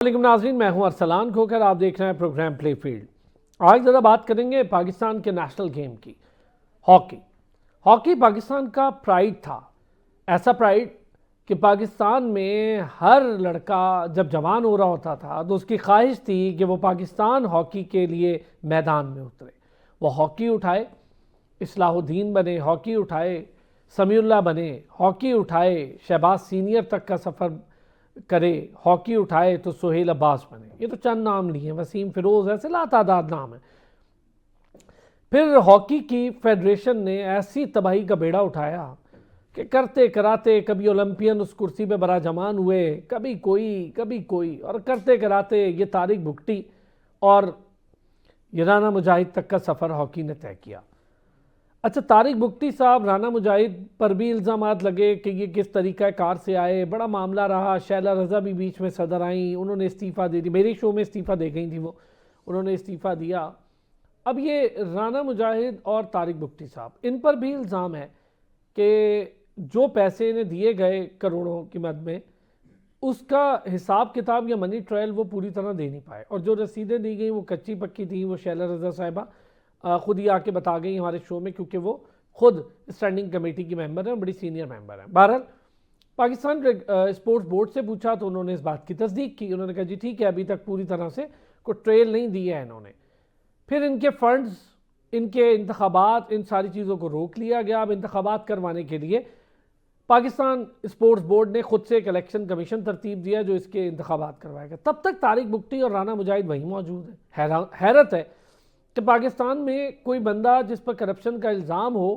वालेकुम नाज़रीन, मैं हूं अरसलान खोकर। आप देख रहे हैं प्रोग्राम प्ले फील्ड। आज ज़रा बात करेंगे पाकिस्तान के नेशनल गेम की, हॉकी। हॉकी पाकिस्तान का प्राइड था, ऐसा प्राइड कि पाकिस्तान में हर लड़का जब जवान हो रहा होता था तो उसकी ख्वाहिश थी कि वो पाकिस्तान हॉकी के लिए मैदान में उतरे। वो हॉकी उठाए, इस्लाहुद्दीन बने, हॉकी उठाए समीउल्लाह बने, हॉकी उठाए शहबाज सीनियर तक का सफ़र करे, हॉकी उठाए तो सोहेल अब्बास बने। ये तो चंद नाम लिए, वसीम फिरोज, ऐसे लातादाद नाम है। फिर हॉकी की फेडरेशन ने ऐसी तबाही का बेड़ा उठाया कि करते कराते कभी ओलंपियन उस कुर्सी पे बराजमान हुए, कभी कोई, और करते कराते ये तारिक भुगटी और ये राना मुजाहिद तक का सफ़र हॉकी ने तय किया। अच्छा, तारिक भुगटी साहब, राना मुजाहिद पर भी इल्ज़ामात लगे कि ये किस तरीक़ा कार से आए, बड़ा मामला रहा। शैला रज़ा भी बीच में सदर आई, उन्होंने इस्तीफ़ा दे दी, मेरे शो में इस्तीफ़ा दे गई थी वो, उन्होंने इस्तीफ़ा दिया। अब ये राना मुजाहिद और तारिक भुगटी साहब, इन पर भी इल्ज़ाम है कि जो पैसे इन्हें दिए गए करोड़ों की मद में, उसका हिसाब किताब या मनी ट्रायल वो पूरी तरह दे नहीं पाए, और जो रसीदें दी गई वो कच्ची पक्की थी। वो शैला रज़ा साहिबा खुद ही आके बता गई हमारे शो में, क्योंकि वो खुद स्टैंडिंग कमेटी की मेंबर हैं, बड़ी सीनियर मेंबर हैं। बहरहाल पाकिस्तान स्पोर्ट्स बोर्ड से पूछा तो उन्होंने इस बात की तस्दीक की। उन्होंने कहा जी ठीक है, अभी तक पूरी तरह से कोई ट्रेल नहीं दी है इन्होंने। फिर इनके फंड्स, इनके इंतखाबात, इन सारी चीज़ों को रोक लिया गया। अब इंतखाबात करवाने के लिए पाकिस्तान स्पोर्ट्स बोर्ड ने खुद से एक इलेक्शन कमीशन तरतीब दिया जो इसके इंतखाबात करवाएगा। तब तक तारिक भुगटी और राना मुजाहिद वहीं मौजूद है। हैरत है कि पाकिस्तान में कोई बंदा जिस पर करप्शन का इल्ज़ाम हो,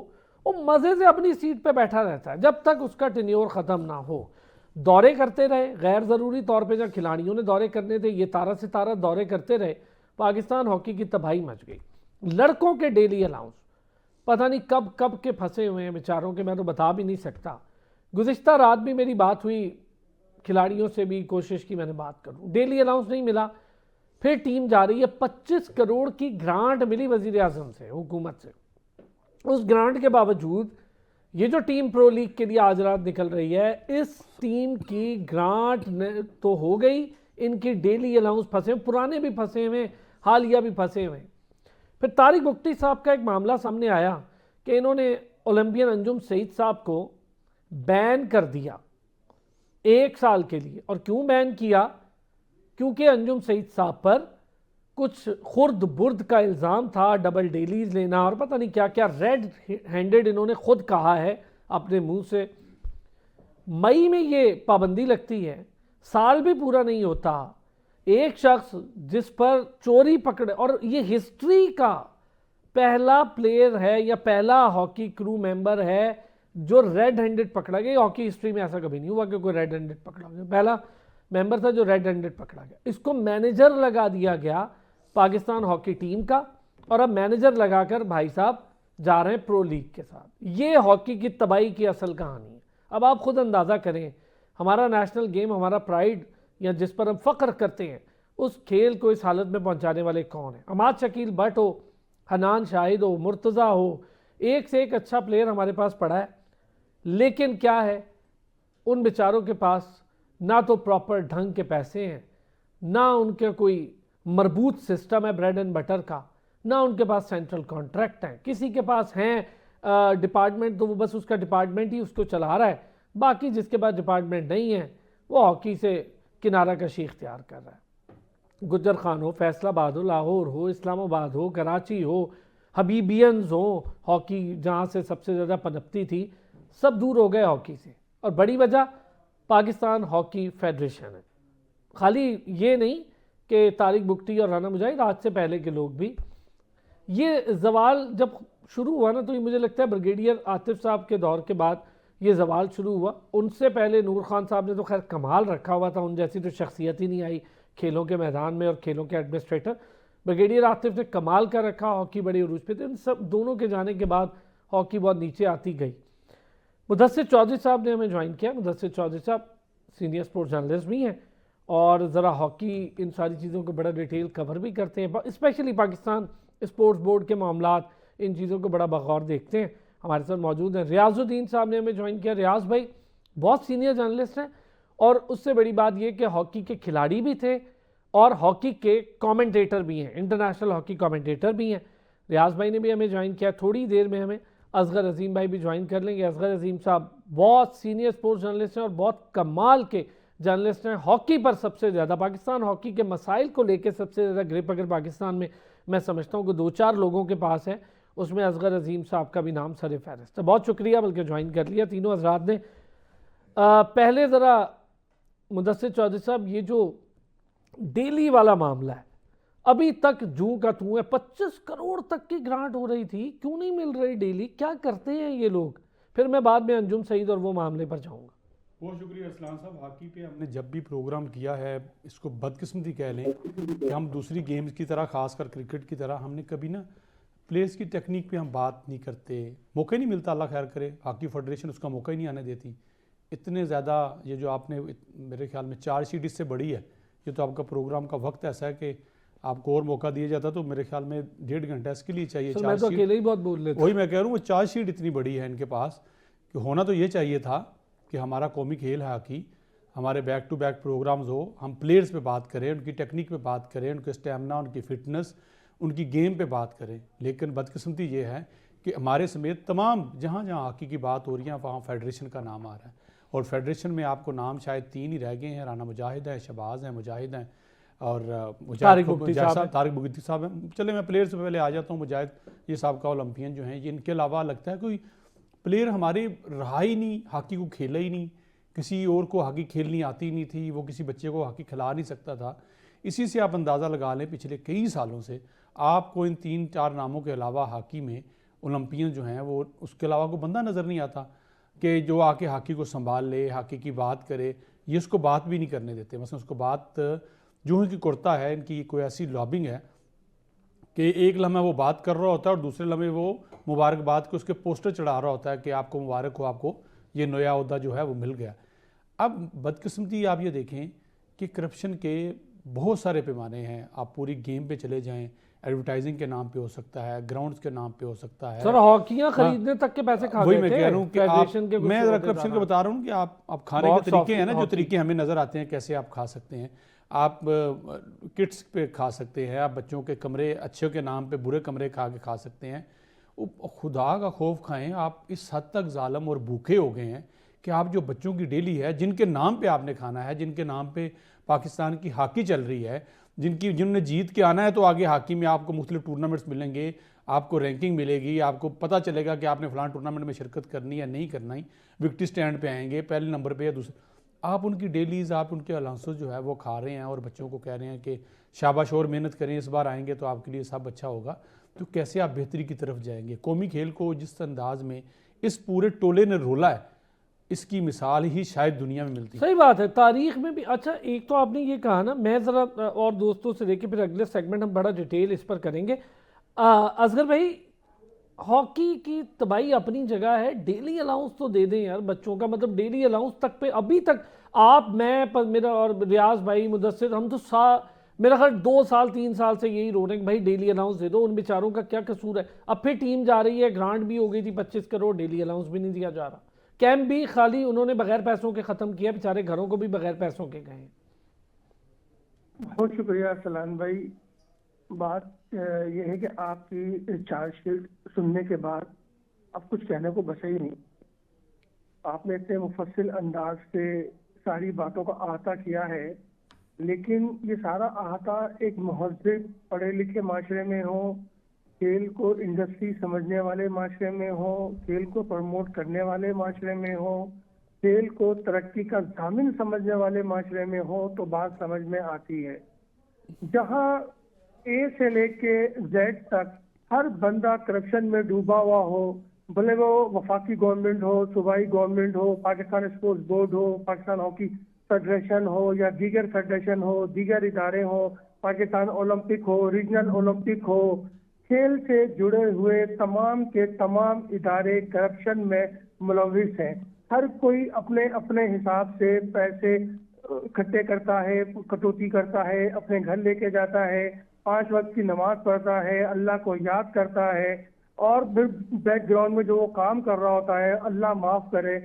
वो मज़े से अपनी सीट पे बैठा रहता है जब तक उसका टेन्योर ख़त्म ना हो। दौरे करते रहे गैर ज़रूरी तौर पे, जब खिलाड़ियों ने दौरे करने थे, ये तारा सितारा दौरे करते रहे। पाकिस्तान हॉकी की तबाही मच गई। लड़कों के डेली अलाउंस पता नहीं कब कब के फंसे हुए हैं बेचारों के, मैं तो बता भी नहीं सकता। गुज़िश्ता रात भी मेरी बात हुई, खिलाड़ियों से भी कोशिश की मैंने बात करूँ, डेली अलाउंस नहीं मिला। फिर टीम जा रही है, 25 करोड़ की ग्रांट मिली वज़ीर आज़म से, हुकूमत से। उस ग्रांट के बावजूद ये जो टीम प्रो लीग के लिए आज रात निकल रही है, इस टीम की ग्रांट तो हो गई, इनकी डेली अलाउंस फंसे, पुराने भी फंसे हुए, हालिया भी फंसे हुए। फिर तारिक भुगटी साहब का एक मामला सामने आया कि इन्होंने ओलंपियन अंजुम सईद साहब को बैन कर दिया 1 साल के लिए। और क्यों बैन किया? क्योंकि अंजुम सईद साहब पर कुछ खुर्द बुर्द का इल्ज़ाम था, डबल डेलीज लेना और पता नहीं क्या क्या, रेड हैंडेड इन्होंने खुद कहा है अपने मुंह से। मई में ये पाबंदी लगती है, साल भी पूरा नहीं होता, एक शख्स जिस पर चोरी पकड़े, और ये हिस्ट्री का पहला प्लेयर है या पहला हॉकी क्रू मेंबर है जो रेड हैंडेड पकड़ा गया। हॉकी हिस्ट्री में ऐसा कभी नहीं हुआ कि कोई रेड हैंडेड पकड़ा गया, पहला मेंबर था जो रेड हैंडेड पकड़ा गया। इसको मैनेजर लगा दिया गया पाकिस्तान हॉकी टीम का, और अब मैनेजर लगाकर भाई साहब जा रहे हैं प्रो लीग के साथ। ये हॉकी की तबाही की असल कहानी है। अब आप खुद अंदाज़ा करें, हमारा नेशनल गेम, हमारा प्राइड, या जिस पर हम फ़ख्र करते हैं, उस खेल को इस हालत में पहुंचाने वाले कौन है? अमाद शकील भट्ट हो, हनान शाहिद हो, मुर्तज़ा हो, एक से एक अच्छा प्लेयर हमारे पास पड़ा है, लेकिन क्या है, उन बेचारों के पास ना तो प्रॉपर ढंग के पैसे हैं, ना उनके कोई मरबूत सिस्टम है ब्रेड एंड बटर का, ना उनके पास सेंट्रल कॉन्ट्रैक्ट है। किसी के पास हैं डिपार्टमेंट, तो वो बस उसका डिपार्टमेंट ही उसको चला रहा है। बाकी जिसके पास डिपार्टमेंट नहीं है वो हॉकी से किनारा कशी इख्तियार कर रहा है। गुज्जर खान हो, फैसलाबाद हो, लाहौर हो, इस्लामाबाद हो, कराची हो, हबीबियंस हो, हॉकी जहाँ से सबसे ज़्यादा पनपती थी, सब दूर हो गए हॉकी से। और बड़ी वजह पाकिस्तान हॉकी फेडरेशन है। खाली ये नहीं कि तारिक भुगटी और राना मुजाहिद, आज से पहले के लोग भी। ये जवाल जब शुरू हुआ ना, तो ये मुझे लगता है ब्रिगेडियर आतिफ साहब के दौर के बाद ये जवाल शुरू हुआ। उनसे पहले नूर खान साहब ने तो खैर कमाल रखा हुआ था, उन जैसी तो शख्सियत ही नहीं आई खेलों के मैदान में और खेलों के एडमिनिस्ट्रेटर। ब्रिगेडियर आतिफ ने कमाल का रखा, हॉकी बड़ी उरूज पे थे। इन सब दोनों के जाने के बाद हॉकी बहुत नीचे आती गई। मुदस्सिर चौधरी साहब ने हमें ज्वाइन किया। मुदस्सिर चौधरी साहब सीनियर स्पोर्ट्स जर्नलिस्ट भी हैं और ज़रा हॉकी, इन सारी चीज़ों को बड़ा डिटेल कवर भी करते हैं, स्पेशली पाकिस्तान स्पोर्ट्स बोर्ड के मामलात, इन चीज़ों को बड़ा बगौर देखते हैं। हमारे साथ मौजूद हैं रियाजुद्दीन साहब ने हमें ज्वाइन किया। रियाज भाई बहुत सीनियर जर्नलिस्ट हैं और उससे बड़ी बात यह कि हॉकी के खिलाड़ी भी थे और हॉकी के कमेंटेटर भी हैं, इंटरनेशनल हॉकी कमेंटेटर भी हैं। रियाज भाई ने भी हमें ज्वाइन किया। थोड़ी देर में हमें असगर अजीम भाई भी ज्वाइन कर लेंगे। असगर अजीम साहब बहुत सीनियर स्पोर्ट्स जर्नलिस्ट हैं और बहुत कमाल के जर्नलिस्ट हैं। हॉकी पर सबसे ज़्यादा, पाकिस्तान हॉकी के मसाइल को लेकर सबसे ज़्यादा ग्रिप अगर पाकिस्तान में मैं समझता हूँ कि 2-4 लोगों के पास है, उसमें असगर अजीम साहब का भी नाम सर फहरिस्त है। बहुत शुक्रिया बल्कि ज्वाइन कर लिया तीनों हजरात ने। पहले ज़रा मुदस्सिर चौधरी साहब, ये जो डेली वाला मामला है, अभी तक जूं का तू है, 25 करोड़ तक की ग्रांट हो रही थी, क्यों नहीं मिल रही डेली? क्या करते हैं ये लोग? फिर मैं बाद में अंजुम सईद और वो मामले पर जाऊंगा। बहुत शुक्रिया असलान साहब। हॉकी पे हमने जब भी प्रोग्राम किया है, इसको बदकिस्मती कह लें कि हम दूसरी गेम्स की तरह, खासकर क्रिकेट की तरह, हमने कभी ना प्लेयर्स की टेक्निक पे हम बात नहीं करते। मौका ही नहीं मिलता, अल्लाह खैर करे। हॉकी फेडरेशन उसका मौका ही नहीं आने देती। इतने ज़्यादा ये जो आपने, मेरे ख्याल में चार्जशीट इससे बड़ी है। ये तो आपका प्रोग्राम का वक्त ऐसा है कि आपको और मौका दिया जाता तो मेरे ख्याल में 1.5 घंटा इसके लिए चाहिए। मैं तो अकेले ही बहुत बोल लेता हूं। वही मैं कह रहा हूँ, वो चार्जशीट इतनी बड़ी है इनके पास कि होना तो ये चाहिए था कि हमारा कौमी खेल है हॉकी, हमारे बैक टू बैक प्रोग्राम्स हो, हम प्लेयर्स पे बात करें, उनकी टेक्निक पे बात करें, उनके स्टेमिना, उनकी फिटनेस, उनकी गेम पे बात करें। लेकिन बदकिस्मती ये है कि हमारे समेत तमाम जहाँ जहाँ हॉकी की बात हो रही है वहाँ फेडरेशन का नाम आ रहा है। और फेडरेशन में आपको नाम शायद 3 ही रह गए हैं, राना मुजाहिद है, शहबाज हैं, मुजाहिद हैं और तारिक बुगटी साहब हैं। चले मैं प्लेयर से पहले आ जाता हूँ। मुजाहिद ये साबका ओलंपियन जो हैं, ये इनके अलावा लगता है कोई प्लेयर हमारे रहा ही नहीं, हॉकी को खेला ही नहीं। किसी और को हॉकी खेलनी आती नहीं थी, वो किसी बच्चे को हॉकी खिला नहीं सकता था। इसी से आप अंदाज़ा लगा लें पिछले कई सालों से आपको इन 3-4 नामों के अलावा हॉकी में ओलंपियन जो हैं वो, उसके अलावा कोई बंदा नज़र नहीं आता कि जो आके हॉकी को संभाल ले, हॉकी की बात करे। ये उसको बात भी नहीं करने देते। मसलन उसको बात जो ही की कुर्ता है, इनकी कोई ऐसी लॉबिंग है कि एक लम्हा वो बात कर रहा होता है और दूसरे लम्हे वो मुबारकबाद के उसके पोस्टर चढ़ा रहा होता है कि आपको मुबारक हो, आपको ये नया ओहदा जो है वो मिल गया। अब बदकिस्मती आप ये देखें कि करप्शन के बहुत सारे पैमाने हैं। आप पूरी गेम पे चले जाएं, एडवर्टाइजिंग के नाम पे हो सकता है, ग्राउंड्स के नाम पे हो सकता है। सर हॉकियां खरीदने तक के पैसे खा वही गए मैं थे कह रहा हूँ कि आप, मैं ज़रा करप्शन का का बता रहा हूँ कि आप खाने के तरीके हैं ना, जो तरीके हमें नज़र आते हैं कैसे आप खा सकते हैं। आप किट्स पे खा सकते हैं, आप बच्चों के कमरे अच्छे के नाम पे बुरे कमरे खा के खा सकते हैं। खुदा का खौफ खाएं। आप इस हद तक जालम और भूखे हो गए हैं कि आप जो बच्चों की डेली है, जिनके नाम पे आपने खाना है, जिनके नाम पे पाकिस्तान की हॉकी चल रही है, जिन्होंने जीत के आना है, तो आगे हॉकी में आपको मुख्तलिफ टूर्नामेंट्स मिलेंगे, आपको रैंकिंग मिलेगी, आपको पता चलेगा कि आपने फलां टूर्नामेंट में शिरकत करनी है नहीं करना ही, विक्ट्री स्टैंड पे आएंगे, पहले नंबर पे या दूसरे। आप उनकी डेलीज़, आप उनके अलाउंसेस जो है वो खा रहे हैं और बच्चों को कह रहे हैं कि शाबाश और मेहनत करें, इस बार आएंगे तो आपके लिए सब अच्छा होगा। तो कैसे आप बेहतरी की तरफ जाएंगे? कौमी खेल को जिस अंदाज में इस पूरे टोले ने रोला है, इसकी मिसाल ही शायद दुनिया में मिलती है। सही बात है, तारीख में भी। अच्छा, एक तो आपने ये कहा ना, मैं ज़रा और दोस्तों से लेके फिर अगले सेगमेंट हम बड़ा डिटेल इस पर करेंगे। असगर भाई, हॉकी की तबाही अपनी जगह है, डेली अलाउंस तो दे दें यार बच्चों का। मतलब डेली अलाउंस तक पे अभी तक आप, मैं, मेरा और रियाज भाई, मुदस्सिर, हम तो मेरा ख्याल 2 साल 3 साल से यही रो रहे हैं कि भाई डेली अलाउंस दे दो। उन बेचारों का क्या कसूर है? अब फिर टीम जा रही है, ग्रांट भी हो गई थी 25 करोड़, डेली अलाउंस भी नहीं दिया जा रहा। कैंप भी खाली उन्होंने बगैर पैसों के ख़त्म किया, बेचारे घरों को भी बगैर पैसों के गए। बहुत शुक्रिया सलान भाई। बात यह है कि आपकी चार्जशीट सुनने के बाद अब कुछ कहने को बचा ही नहीं। आपने इतने मुफस्सिल अंदाज से सारी बातों का अहाता किया है, लेकिन ये सारा अहाता एक महज़िब पढ़े लिखे माशरे में हो, खेल को इंडस्ट्री समझने वाले माशरे में हो, खेल को प्रमोट करने वाले माशरे में हो, खेल को तरक्की का ज़ामिन समझने वाले माशरे में हो, तो बात समझ में आती है। जहाँ ए से लेके जेड तक हर बंदा करप्शन में डूबा हुआ हो, भले वो वफाकी गवर्नमेंट हो, सूबाई गवर्नमेंट हो, पाकिस्तान स्पोर्ट्स बोर्ड हो, पाकिस्तान हॉकी फेडरेशन हो या दीगर फेडरेशन हो, दीगर इदारे हो, पाकिस्तान ओलंपिक हो, रीजनल ओलंपिक हो, खेल से जुड़े हुए तमाम के तमाम इदारे करप्शन में मुलविस हैं। हर कोई अपने अपने हिसाब से पैसे इकट्ठे करता है, कटौती करता है, अपने घर लेके जाता है, 5 वक्त की नमाज पढ़ता है, अल्लाह को याद करता है, और फिर बैकग्राउंड में जो वो काम कर रहा होता है, अल्लाह माफ करे,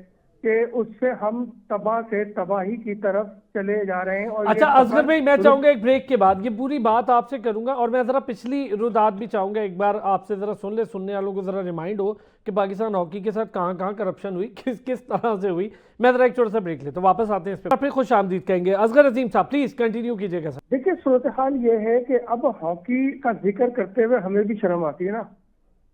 कि उससे हम तबाह से तबाही की तरफ चले जा रहे हैं। और अच्छा ये असगर भाई, मैं सफर चाहूंगा एक ब्रेक के बाद ये पूरी बात आपसे करूंगा, और मैं जरा पिछली रुदात भी चाहूंगा एक बार आपसे जरा सुन ले, सुनने वालों को जरा रिमाइंड हो कि पाकिस्तान हॉकी के साथ कहां कहां करप्शन हुई, किस किस तरह से हुई। मैं जरा एक छोटा सा ब्रेक ले तो वापस आते हैं इस पर, फिर खुश आमदीद कहेंगे। असगर अजीम साहब प्लीज कंटिन्यू कीजिएगा सर। देखिए, सूरत हाल ये है कि अब हॉकी का जिक्र करते हुए हमें भी शर्म आती है ना,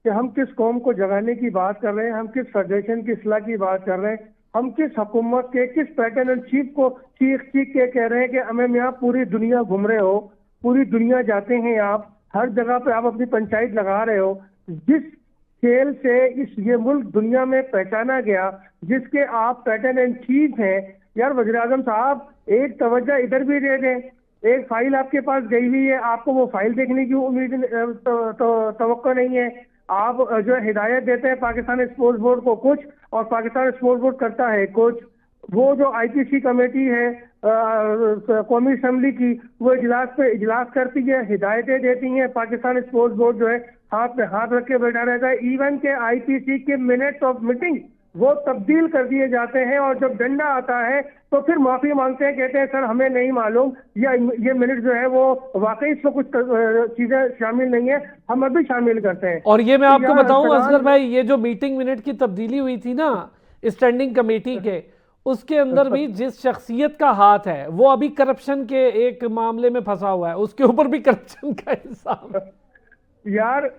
कि हम किस कौम को जगाने की बात कर रहे हैं, हम किस फेडरेशन की इस्लाह की बात कर रहे हैं, हम किस हुकूमत के किस पैटर्न एंड चीफ को चीख चीख के कह रहे हैं कि हमें यहाँ पूरी दुनिया घूम रहे हो, पूरी दुनिया जाते हैं आप, हर जगह पे आप अपनी पंचायत लगा रहे हो। जिस खेल से ये मुल्क दुनिया में पहचाना गया, जिसके आप पैटर्न एंड चीफ हैं, यार वज़ीर आज़म साहब एक तवज्जो इधर भी दे दें। एक फाइल आपके पास गई हुई है, आपको वो फाइल देखने की उम्मीद तवक्को नहीं है। आप जो है हिदायत देते हैं पाकिस्तान स्पोर्ट्स बोर्ड को कुछ, और पाकिस्तान स्पोर्ट्स बोर्ड करता है कुछ। वो जो आईपीसी कमेटी है कौमी असम्बली की, वो इजलास पे इजलास करती है, हिदायतें देती हैं, पाकिस्तान स्पोर्ट्स बोर्ड जो है हाथ पे हाथ रख के बैठा रहता है। इवन के आईपीसी के मिनट्स ऑफ मीटिंग वो तब्दील कर दिए जाते हैं, और जब डंडा आता है तो फिर माफी मांगते हैं, कहते हैं सर हमें नहीं मालूम, या ये मिनट जो है वो वाकई इसमें कुछ चीजें शामिल नहीं है, हम अभी शामिल करते हैं। और ये मैं आपको यार बताऊं अरसलान, असगर भाई, ये जो मीटिंग मिनट की तब्दीली हुई थी ना स्टैंडिंग कमेटी के, उसके अंदर भी जिस शख्सियत का हाथ है वो अभी करप्शन के एक मामले में फंसा हुआ है, उसके ऊपर भी करप्शन का हिसाब। यार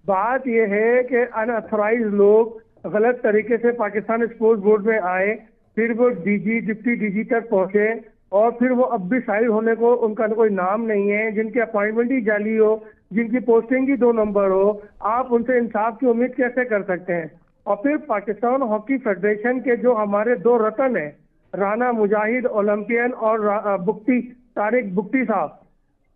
बात यह है कि अनऑथराइज लोग गलत तरीके से पाकिस्तान स्पोर्ट्स बोर्ड में आए, फिर वो डीजी डिप्टी डीजी तक पहुंचे, और फिर वो अब भी शामिल होने को उनका कोई नाम नहीं है, जिनकी अपॉइंटमेंट ही जाली हो, जिनकी पोस्टिंग ही 2 नंबर हो। आप उनसे इंसाफ की उम्मीद कैसे कर सकते हैं? और फिर पाकिस्तान हॉकी फेडरेशन के जो हमारे 2 रतन हैं, राना मुजाहिद ओलंपियन और बुक्ती तारिक बुक्ती साहब,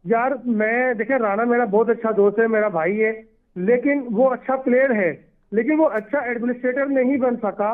यार मैं देखे राना मेरा बहुत अच्छा दोस्त है, मेरा भाई है, लेकिन वो अच्छा प्लेयर है, लेकिन वो अच्छा एडमिनिस्ट्रेटर नहीं बन सका।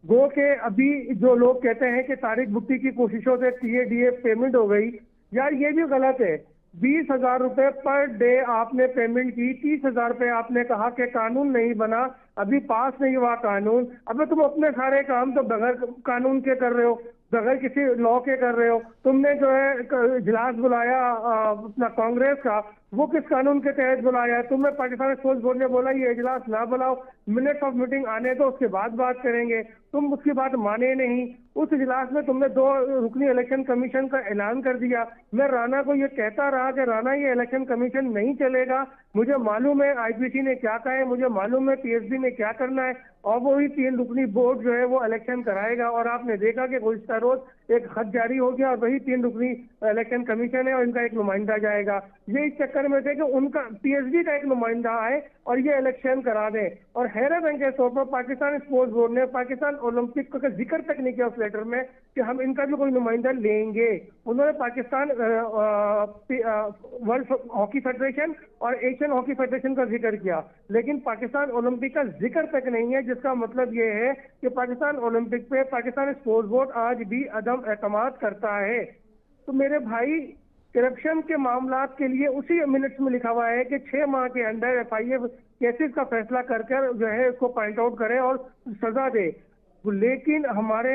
गो के अभी जो लोग कहते हैं कि तारिक बुक्ती की कोशिशों से टीएडीए पेमेंट हो गई, यार ये भी गलत है। 20,000 रुपए पर डे आपने पेमेंट की, 30,000 रुपए आपने कहा कि कानून नहीं बना, अभी पास नहीं हुआ कानून। अबे तुम अपने सारे काम तो बगैर कानून के कर रहे हो, बगैर किसी लॉ के कर रहे हो। तुमने जो है इजलास बुलाया अपना कांग्रेस का, वो किस कानून के तहत बुलाया? तुम्हें पाकिस्तान स्पोर्ट्स बोर्ड ने बोला ये इजलास ना बुलाओ, मिनट्स ऑफ मीटिंग आने दो, उसके बाद बात करेंगे। तुम उसकी बात माने नहीं। उस इजलास में तुमने 2 रुकनी इलेक्शन कमीशन का ऐलान कर दिया। मैं राना को ये कहता रहा कि राना ये इलेक्शन कमीशन नहीं चलेगा, मुझे मालूम है आईपीसी ने क्या कहा है, मुझे मालूम है पीएसबी ने क्या करना है, और वही 3 रुकनी बोर्ड जो है वो इलेक्शन कराएगा। और आपने देखा कि गुज़िश्ता रोज एक खत जारी हो गया और वही 3 रुकनी इलेक्शन कमीशन है और इनका एक नुमाइंदा जाएगा। ये इस चक्कर में थे कि उनका पीएसबी का एक नुमाइंदा आए और ये इलेक्शन करा दें। और हैरत है के तौर पर पाकिस्तान स्पोर्ट्स बोर्ड ने पाकिस्तान ओलंपिक का जिक्र तक नहीं किया उस लेटर में कि हम इनका भी कोई नुमाइंदा लेंगे। उन्होंने पाकिस्तान वर्ल्ड हॉकी फेडरेशन और एशियन हॉकी फेडरेशन का जिक्र किया, लेकिन पाकिस्तान ओलंपिक का जिक्र तक नहीं है, जिसका मतलब ये है कि पाकिस्तान ओलंपिक पे पाकिस्तान स्पोर्ट्स बोर्ड आज भी अदम एतमाद करता है। तो मेरे भाई, करप्शन के मामलात के लिए उसी मिनट्स में लिखा हुआ है कि 6 माह के अंदर एफआईए केसेस का फैसला कर जो है इसको पॉइंट आउट करे और सजा दे। लेकिन हमारे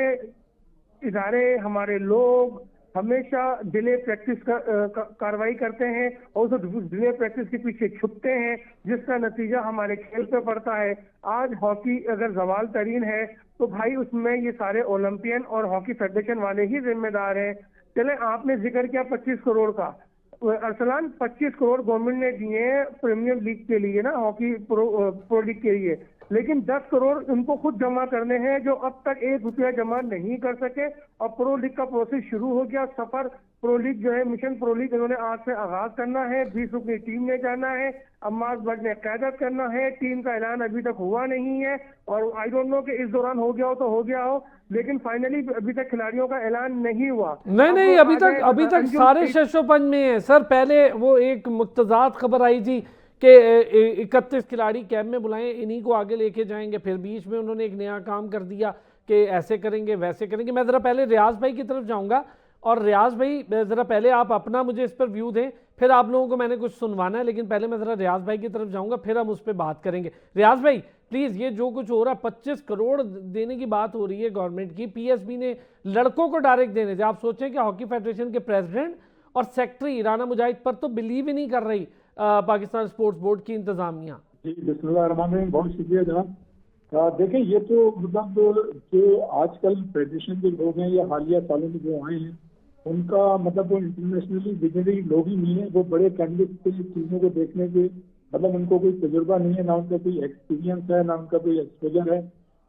इदारे, हमारे लोग हमेशा डिले प्रैक्टिस कार्रवाई करते हैं और उस डिले प्रैक्टिस के पीछे छुपते हैं, जिसका नतीजा हमारे खेल पे पड़ता है। आज हॉकी अगर जवाल तरीन है तो भाई उसमें ये सारे ओलंपियन और हॉकी फेडरेशन वाले ही जिम्मेदार हैं। चले, आपने जिक्र किया 25 करोड़ का, अरसलान 25 करोड़ गवर्नमेंट ने दिए प्रीमियर लीग के लिए ना, हॉकी प्रो लीग के लिए, लेकिन 10 करोड़ उनको खुद जमा करने हैं जो अब तक 1 रुपया जमा नहीं कर सके। और प्रो लीग का प्रोसेस शुरू हो गया। सफर प्रो लीग जो है, मिशन प्रो लीग इन्होंने आज से आगाज करना है। 20 रुपये टीम में जाना है, अम्माज बट ने क़यादत करना है। टीम का ऐलान अभी तक हुआ नहीं है और आई डोंट नो कि इस दौरान हो गया हो तो हो गया हो, लेकिन फाइनली अभी तक खिलाड़ियों का ऐलान नहीं हुआ। नहीं, अभी तक सारे शशोपंज में है सर। पहले वो एक मुतज़ाद खबर आई थी कि 31 खिलाड़ी कैंप में बुलाएं, इन्हीं को आगे लेके जाएंगे। फिर बीच में उन्होंने एक नया काम कर दिया कि ऐसे करेंगे वैसे करेंगे। मैं ज़रा पहले रियाज भाई की तरफ जाऊंगा, और रियाज भाई ज़रा पहले आप अपना मुझे इस पर व्यू दें, फिर आप लोगों को मैंने कुछ सुनवाना है, लेकिन पहले मैं ज़रा रियाज भाई की तरफ जाऊंगा, फिर हम उस पर बात करेंगे। रियाज भाई प्लीज़ ये जो कुछ हो रहा है, 25 करोड़ देने की बात हो रही है गवर्नमेंट की, पीएसबी ने लड़कों को डायरेक्ट देने थे। आप सोचें कि हॉकी फेडरेशन के प्रेसिडेंट और सेक्रेटरी राना मुजाहिद पर तो बिलीव ही नहीं कर रही पाकिस्तान स्पोर्ट्स बोर्ड की इंतजामिया। जी बिस्मिल्लाहिर्रहमानिर्रहीम, बहुत शुक्रिया जनाब। देखें, ये तो मतलब जो आजकल फेडरेशन के लोग हैं या हालिया सालों में जो आए हैं, उनका मतलब वो इंटरनेशनली विजनरी लोग ही नहीं है। वो बड़े कैंडिडेट थे चीज़ों को देखने के, मतलब उनको कोई तजुर्बा नहीं है, ना उनका कोई एक्सपीरियंस है, ना उनका कोई एक्सपोजर है।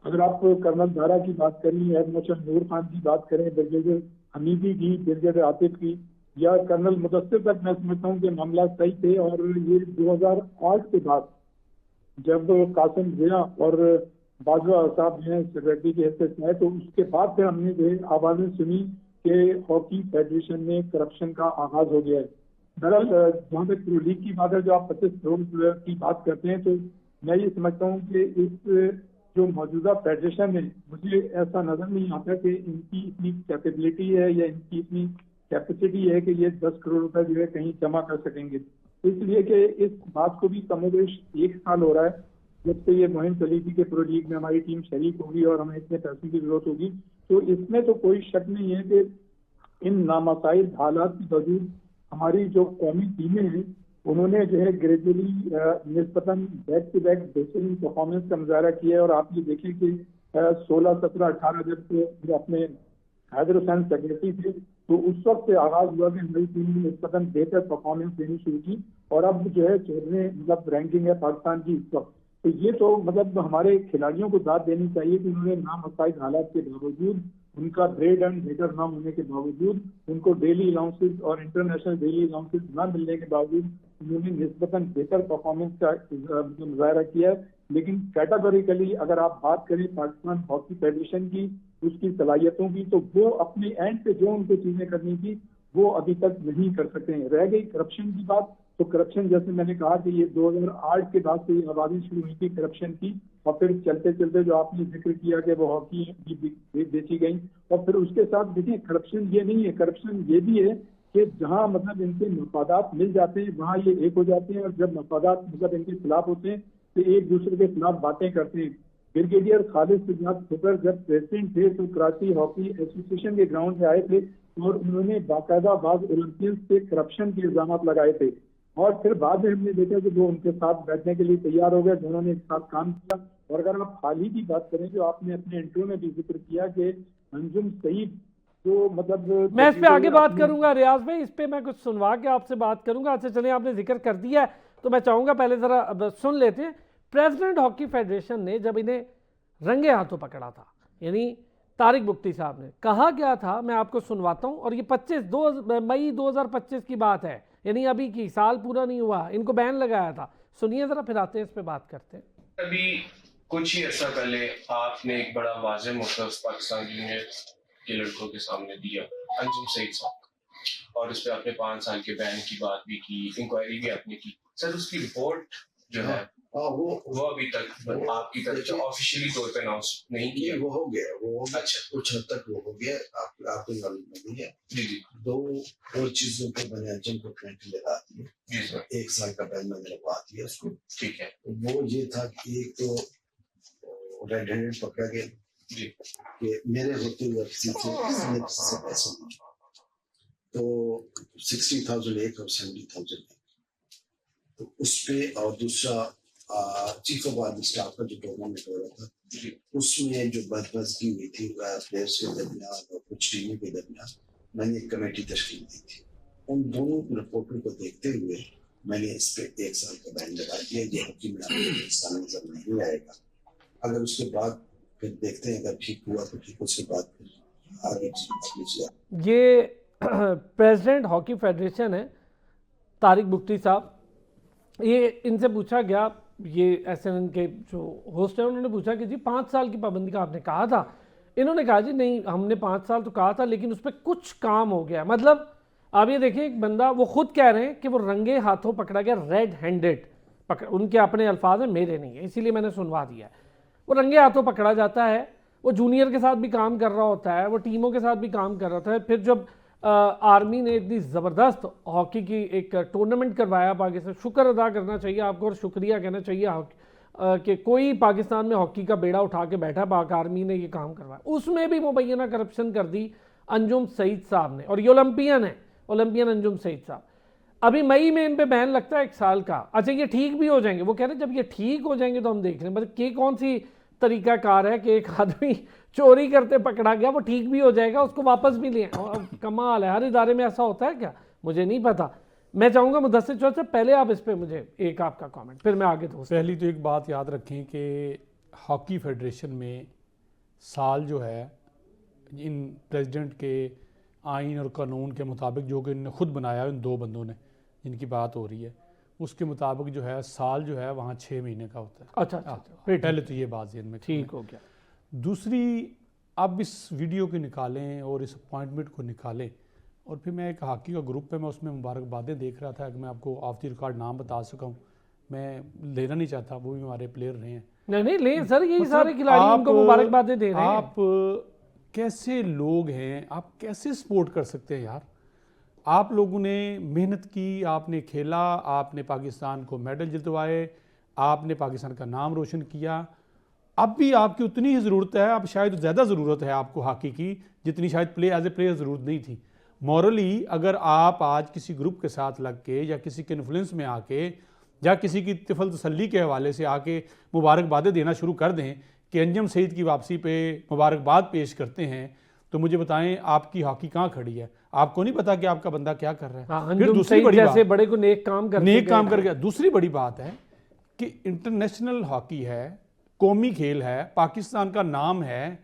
अगर आप कर्नल दारा की बात करें, एयर मार्शल नूर खान की बात करें, ब्रिगेडियर हमीदी की, ब्रिगेडियर आतिफ की, या कर्नल मुदस्सिर तक, मैं समझता हूँ कि मामला सही थे। और ये 2008 के बाद जब कासिम जिया और बाजवा साहब जो है सेक्रेटरी के हैसियत से आए, तो उसके बाद फिर हमने जो है आवाजें सुनी कि हॉकी फेडरेशन में करप्शन का आगाज हो गया है। दरअसल जहाँ तक प्रो लीग की बात है, जो आप 25 करोड़ की बात करते हैं, तो मैं ये समझता हूँ कि इस जो मौजूदा फेडरेशन है, मुझे ऐसा नजर नहीं आता कि इनकी इतनी कैपेबिलिटी है या इनकी इतनी कैपेसिटी है कि ये 10 करोड़ रुपए जो है कहीं जमा कर सकेंगे। इसलिए कि इस बात को भी कमोबेश 1 साल हो रहा है जब से ये मुहिम चली थी कि प्रो लीग में हमारी टीम शरीक होगी और हमें इतने पैसों की जरूरत होगी। तो इसमें तो कोई शक नहीं है कि इन नामसाइल हालात के बावजूद हमारी जो कौमी टीमें हैं, उन्होंने जो है ग्रेजुअली निस्बतन बैक टू बैक बेहतरीन परफॉर्मेंस का मुजाहरा किया है। और आप ये देखें कि 16, 17, 18 जब अपने हैदर हुसैन सेक्रेटरी थे, तो उस वक्त से आगाज हुआ कि हमारी टीम ने निस्बतन बेहतर परफॉर्मेंस देनी शुरू की, और अब जो है 14वें मतलब रैंकिंग है पाकिस्तान की इस वक्त। तो ये तो मतलब हमारे खिलाड़ियों को दाद देनी चाहिए कि उन्होंने नामसाइल हालात के बावजूद, उनका ग्रेड एंड बेटर नाम होने के बावजूद, उनको डेली अलाउंसेस और इंटरनेशनल डेली अलाउंसेस न मिलने के बावजूद उन्होंने निस्बतन बेहतर परफॉर्मेंस का मुजाहरा किया है। लेकिन कैटेगोरिकली अगर आप बात करें पाकिस्तान हॉकी फेडरेशन की, उसकी सलाहियतों की, तो वो अपने एंड पे जो उनको चीजें करनी थी वो अभी तक नहीं कर सकते हैं। रह गई करप्शन की बात, तो करप्शन जैसे मैंने कहा कि ये 2008 के बाद से ये आबादी शुरू हुई थी करप्शन की, और फिर चलते चलते जो आपने जिक्र किया कि वो हॉकी बेची गई, और फिर उसके साथ देखिए करप्शन ये नहीं है, करप्शन ये भी है कि जहां मतलब इनके मफादात मिल जाते हैं वहां ये एक हो जाते हैं, और जब मफादात मतलब इनके खिलाफ होते हैं तो एक दूसरे के खिलाफ बातें करते हैं। ब्रिगेडियर खालिद सिद्धार्थ खुकर जब प्रेसिडेंट थे तो कराची हॉकी एसोसिएशन के ग्राउंड पे आए थे, और उन्होंने बाकायदा बाद ओलंपियंस पे करप्शन के इल्जाम लगाए थे। और फिर बाद में हमने देखा कि वो उनके साथ बैठने के लिए तैयार हो गए, दोनों ने एक साथ काम किया। और अगर आप हाल ही की बात करें, जो आपने अपने इंटरव्यू में भी जिक्र किया कि अंजुम सईद जो मतलब, मैं इस पे आगे बात करूंगा रियाज भाई, इस पे मैं कुछ सुनवा के आपसे बात करूंगा। अच्छा चलिए, आपने जिक्र कर दिया है तो मैं चाहूंगा पहले जरा सुन लेते हैं। प्रेसिडेंट हॉकी फेडरेशन ने जब इन्हें रंगे हाथों पकड़ा था, यानी तारिक बुख्ती साहब ने कहा क्या था, मैं आपको सुनवाता हूं। और ये 2 मई 2025 की बात है, यानी अभी की, साल पूरा नहीं हुआ, इनको बैन लगाया था। सुनिए जरा, फिर आते हैं इस पे बात करते हैं। अभी कुछ ही अर्सा पहले आपने एक बड़ा वाज़ेह मुद्दा पाकिस्तान जूनियर के लड़कों के सामने दिया, अंजुम सईद साहब, और उस पर आपने 5 साल के बैन की बात भी की, इंक्वायरी भी आपने की। सर उसकी रिपोर्ट जो है वो अभी तक आपकी तरफ से ऑफिशियली तौर पे अनाउंस नहीं किया। वो हो गया, वो अच्छा, कुछ हद तक वो हो गया। आपको नॉलेज नहीं है। जी जी दो और चीजों को मैंने अंजुम को पेनल्टी लगा दी है। जी सर, 1 साल का बैन मैंने लगवा दिया उसको। ठीक है वो ये था कि एक तो रेड हैंडेड पकड़ा गया जी, कि मेरे होते हुए किसी ने किसी से पैसे मांगे, तो 60,000 एक और 70,000 तो उस पे। और दूसरा चीफ ऑफ आर्मी स्टाफ का जो टूर्नामेंट हो रहा था, उसमें जो बदमज़गी हुई थी प्लेयर्स के दरमियान और कुछ टीमों के दरमियान, मैंने एक कमेटी तश्कील दी थी। उन दोनों रिपोर्टों को देखते हुए मैंने इस पे 1 साल का बैन लगा दिया। ये हॉकी में पाकिस्तान नजर नहीं आएगा। अगर उसके बाद फिर देखते हैं, अगर ठीक हुआ तो ठीक, उसके बाद फिर आगे। ये प्रेसिडेंट हॉकी फेडरेशन है तारिक बुख्ती साहब। ये इनसे पूछा गया, ये एसएनएन के जो होस्ट हैं उन्होंने पूछा कि जी 5 साल की पाबंदी का आपने कहा था। इन्होंने कहा जी नहीं, हमने 5 साल तो कहा था लेकिन उस पर कुछ काम हो गया। मतलब आप ये देखिए, एक बंदा, वो खुद कह रहे हैं कि वो रंगे हाथों पकड़ा गया, रेड हैंडेड उनके अपने अल्फाज हैं, मेरे नहीं है, इसीलिए मैंने सुनवा दिया है। वो रंगे हाथों पकड़ा जाता है, वो जूनियर के साथ भी काम कर रहा होता है, वो टीमों के साथ भी काम कर रहा था। फिर जब आर्मी ने इतनी ज़बरदस्त हॉकी की एक टूर्नामेंट करवाया पाकिस्तान, शुक्र अदा करना चाहिए आपको और शुक्रिया कहना चाहिए कि कोई पाकिस्तान में हॉकी का बेड़ा उठा के बैठा, पाक आर्मी ने ये काम करवाया, उसमें भी मुबैना करप्शन कर दी अंजुम सईद साहब ने। और ये ओलंपियन है, ओलंपियन अंजुम सईद साहब। अभी मई में इन पे बैन लगता है 1 साल का। अच्छा, ये ठीक भी हो जाएंगे, वो कह रहे हैं जब ये ठीक हो जाएंगे तो हम देख रहे हैं। मतलब कि कौन सी तरीकाकार है कि एक आदमी चोरी करते पकड़ा गया, वो ठीक भी हो जाएगा, उसको वापस भी ले। कमाल है, हर इदारे में ऐसा होता है क्या? मुझे नहीं पता। मैं चाहूँगा मुदस्सिर चौधरी से पहले आप इस पे मुझे एक आपका कमेंट, फिर मैं आगे दोस्त। पहली तो एक बात याद रखें कि हॉकी फेडरेशन में साल जो है इन प्रेसिडेंट के आइन और कानून के मुताबिक, जो कि इन्होंने खुद बनाया इन 2 बंदों ने जिनकी बात हो रही है, उसके मुताबिक जो है साल जो है वहाँ 6 महीने का होता है। अच्छा, पहले तो ये बात ज़हन में ठीक हो गया। दूसरी, अब इस वीडियो को निकालें और इस अपॉइंटमेंट को निकालें, और फिर मैं एक हॉकी का ग्रुप है, मैं उसमें मुबारकबादें देख रहा था कि मैं आपको ऑफ द रिकॉर्ड नाम बता सका हूँ, मैं लेना नहीं चाहता, वो भी हमारे प्लेयर रहे हैं। नहीं ले सर, यही मतलब सारे खिलाड़ी उनको मुबारकबादें दे रहे हैं। आप कैसे लोग हैं, आप कैसे सपोर्ट कर सकते हैं यार? आप लोगों ने मेहनत की, आपने खेला, आपने पाकिस्तान को मेडल जितवाए, आपने पाकिस्तान का नाम रोशन किया। अब भी आपकी उतनी ही ज़रूरत है, अब शायद ज़्यादा ज़रूरत है आपको हॉकी की, जितनी शायद एज ए प्लेयर ज़रूरत नहीं थी। मॉरली अगर आप आज किसी ग्रुप के साथ लग के या किसी के इन्फ्लुएंस में आके या किसी की तिफल तसल्ली के हवाले से आके मुबारकबादें देना शुरू कर दें कि अंजुम सईद की वापसी पे मुबारकबाद पेश करते हैं, तो मुझे बताएं आपकी हॉकी कहाँ खड़ी है? आपको नहीं पता कि आपका बंदा क्या कर रहा है। फिर दूसरी बड़ी जैसे बड़े को नेक काम कर गया। दूसरी बड़ी बात है कि इंटरनेशनल हॉकी है, कौमी खेल है, पाकिस्तान का नाम है।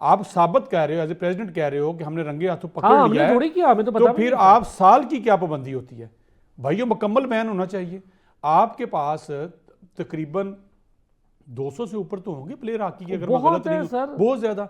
आप साबित कह रहे हो, एज ए प्रेसिडेंट कह रहे हो कि हमने रंगे हाथों पकड़ लिया है, तो फिर आप साल की क्या पाबंदी होती है? भाइयों, मुकम्मल बैन होना चाहिए। आपके पास तकरीबन 200 से ऊपर तो होंगे प्लेयर हॉकी के, अगर मैं गलत नहीं हूं, बहुत ज्यादा।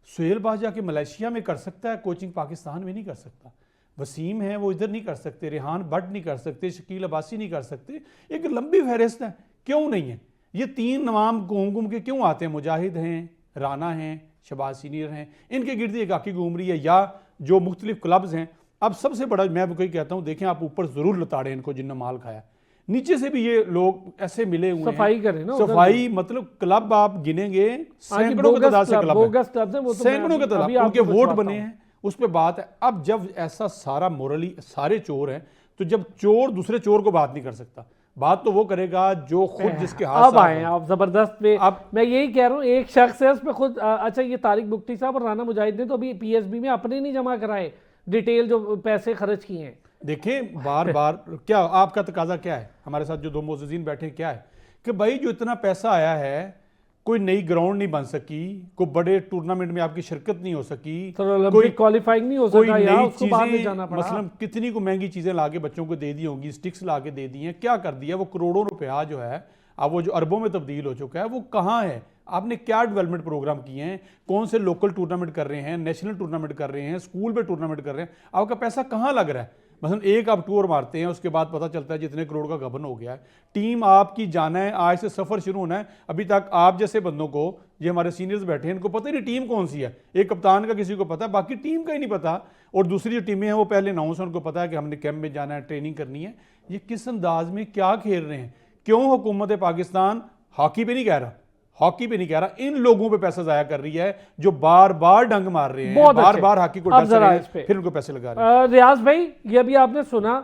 सुहेल बाजा के मलेशिया में कर सकता है कोचिंग, पाकिस्तान में नहीं कर सकता। वसीम है, वो इधर नहीं कर सकते, रेहान भट्ट नहीं कर सकते, शकील अब्बासी नहीं कर सकते। एक लंबी फहरिस्त है, क्यों नहीं है? ये 3 नवाम घूम घूम के क्यों आते हैं? मुजाहिद हैं, राना हैं, शबाज सीनियर हैं, इनके गिर्द एक हॉकी घूम रही है, या जो मुख्तलिफ क्लब्स हैं। अब सबसे बड़ा मैं कोई कहता हूँ, देखें आप ऊपर जरूर लताड़े इनको जिनने माल खाया, नीचे से भी ये लोग ऐसे मिले हुए सफाई करें ना, सफाई मतलब क्लब आप गिनेंगे सैकड़ों की तादाद से क्लब है, सैकड़ों की तादाद, उनके वोट बने हैं, उस पर बात है। अब जब ऐसा सारा मोरली सारे चोर हैं, तो जब चोर दूसरे चोर को बात नहीं कर सकता, बात तो वो करेगा जो खुद जिसके हाथ अब आए आप जबरदस्त पे। अब मैं यही कह रहा हूँ, एक शख्स है उस पे खुद। अच्छा, ये तारिक बुख्ती साहब और राना मुजाहिद ने तो अभी पीएसबी में अपने नहीं जमा कराए डिटेल, जो पैसे खर्च किए हैं। देखें बार बार क्या आपका तकाजा क्या है? हमारे साथ जो 2 मोअज़्ज़िज़ीन बैठे हैं, क्या है कि भाई जो इतना पैसा आया है, कोई नई ग्राउंड नहीं बन सकी, कोई बड़े टूर्नामेंट में आपकी शिरकत नहीं हो सकी, कोई क्वालिफाइंग नहीं हो सका, या उसको बाद में जाना पड़ा। मतलब कितनी को महंगी चीजें लाके बच्चों को दे दी होंगी, स्टिक्स लाके दे दी हैं, क्या कर दिया? वो करोड़ों रुपया जो है अब वो जो अरबों में तब्दील हो चुका है, वो कहाँ है? आपने क्या डेवलपमेंट प्रोग्राम किए हैं? कौन से लोकल टूर्नामेंट कर रहे हैं, नेशनल टूर्नामेंट कर रहे हैं, स्कूल पे टूर्नामेंट कर रहे हैं? आपका पैसा कहाँ लग रहा है? मतलब एक आप टूर मारते हैं, उसके बाद पता चलता है जितने करोड़ का गबन हो गया है। टीम आपकी जाना है, आज से सफ़र शुरू होना है। अभी तक आप जैसे बंदों को, ये हमारे सीनियर्स बैठे हैं, इनको पता ही नहीं टीम कौन सी है। एक कप्तान का किसी को पता है, बाकी टीम का ही नहीं पता। और दूसरी जो टीमें हैं वो पहले अनाउंस, उनको पता है कि हमने कैंप में जाना है, ट्रेनिंग करनी है। ये किस अंदाज में क्या खेल रहे हैं? क्यों हुकूमत पाकिस्तान हॉकी पे नहीं कह रहा, हॉकी पे नहीं कह रहा, इन लोगों पे पैसा जाया कर रही है जो बार बार डंग मार रहे हैं, बार बार हॉकी को डस रहे हैं, फिर उनको पैसे लगा रहे हैं। रियाज भाई, ये अभी आपने सुना,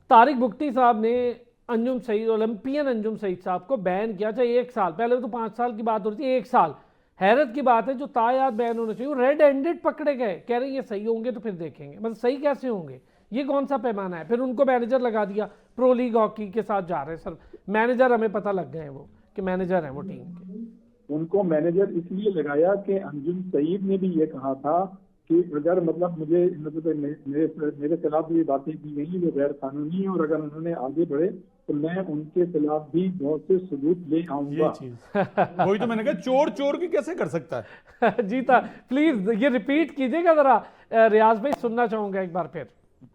तारिक बुख्ती साहब ने अंजुम सईद, ओलंपियन अंजुम सईद साहब को बैन किया। चाहे 1 साल पहले तो 5 साल की बात हो रही थी, 1 साल। हैरत की बात है, जो तायाद बैन होना चाहिए, रेड हैंडेड पकड़े गए। कह रहे हैं ये सही होंगे तो फिर देखेंगे। मतलब सही कैसे होंगे? ये कौन सा पैमाना है? फिर उनको मैनेजर लगा दिया, प्रो लीग हॉकी के साथ जा रहे हैं सर मैनेजर, हमें पता लग गए वो कि मैनेजर हैं वो टीम के। उनको मैनेजर इसलिए लगाया कि अंजुम सईद ने भी ये कहा था कि अगर मतलब मुझे मतलब मेरे खिलाफ ये बातें की गई जो गैर कानूनी है, और अगर उन्होंने आगे बढ़े तो मैं उनके खिलाफ भी बहुत से सबूत ले आऊंगा। वही तो मैंने कहा, चोर चोर की कैसे कर सकता है? जीता, प्लीज ये रिपीट कीजिएगा जरा, रियाज भाई सुनना चाहूंगा एक बार फिर।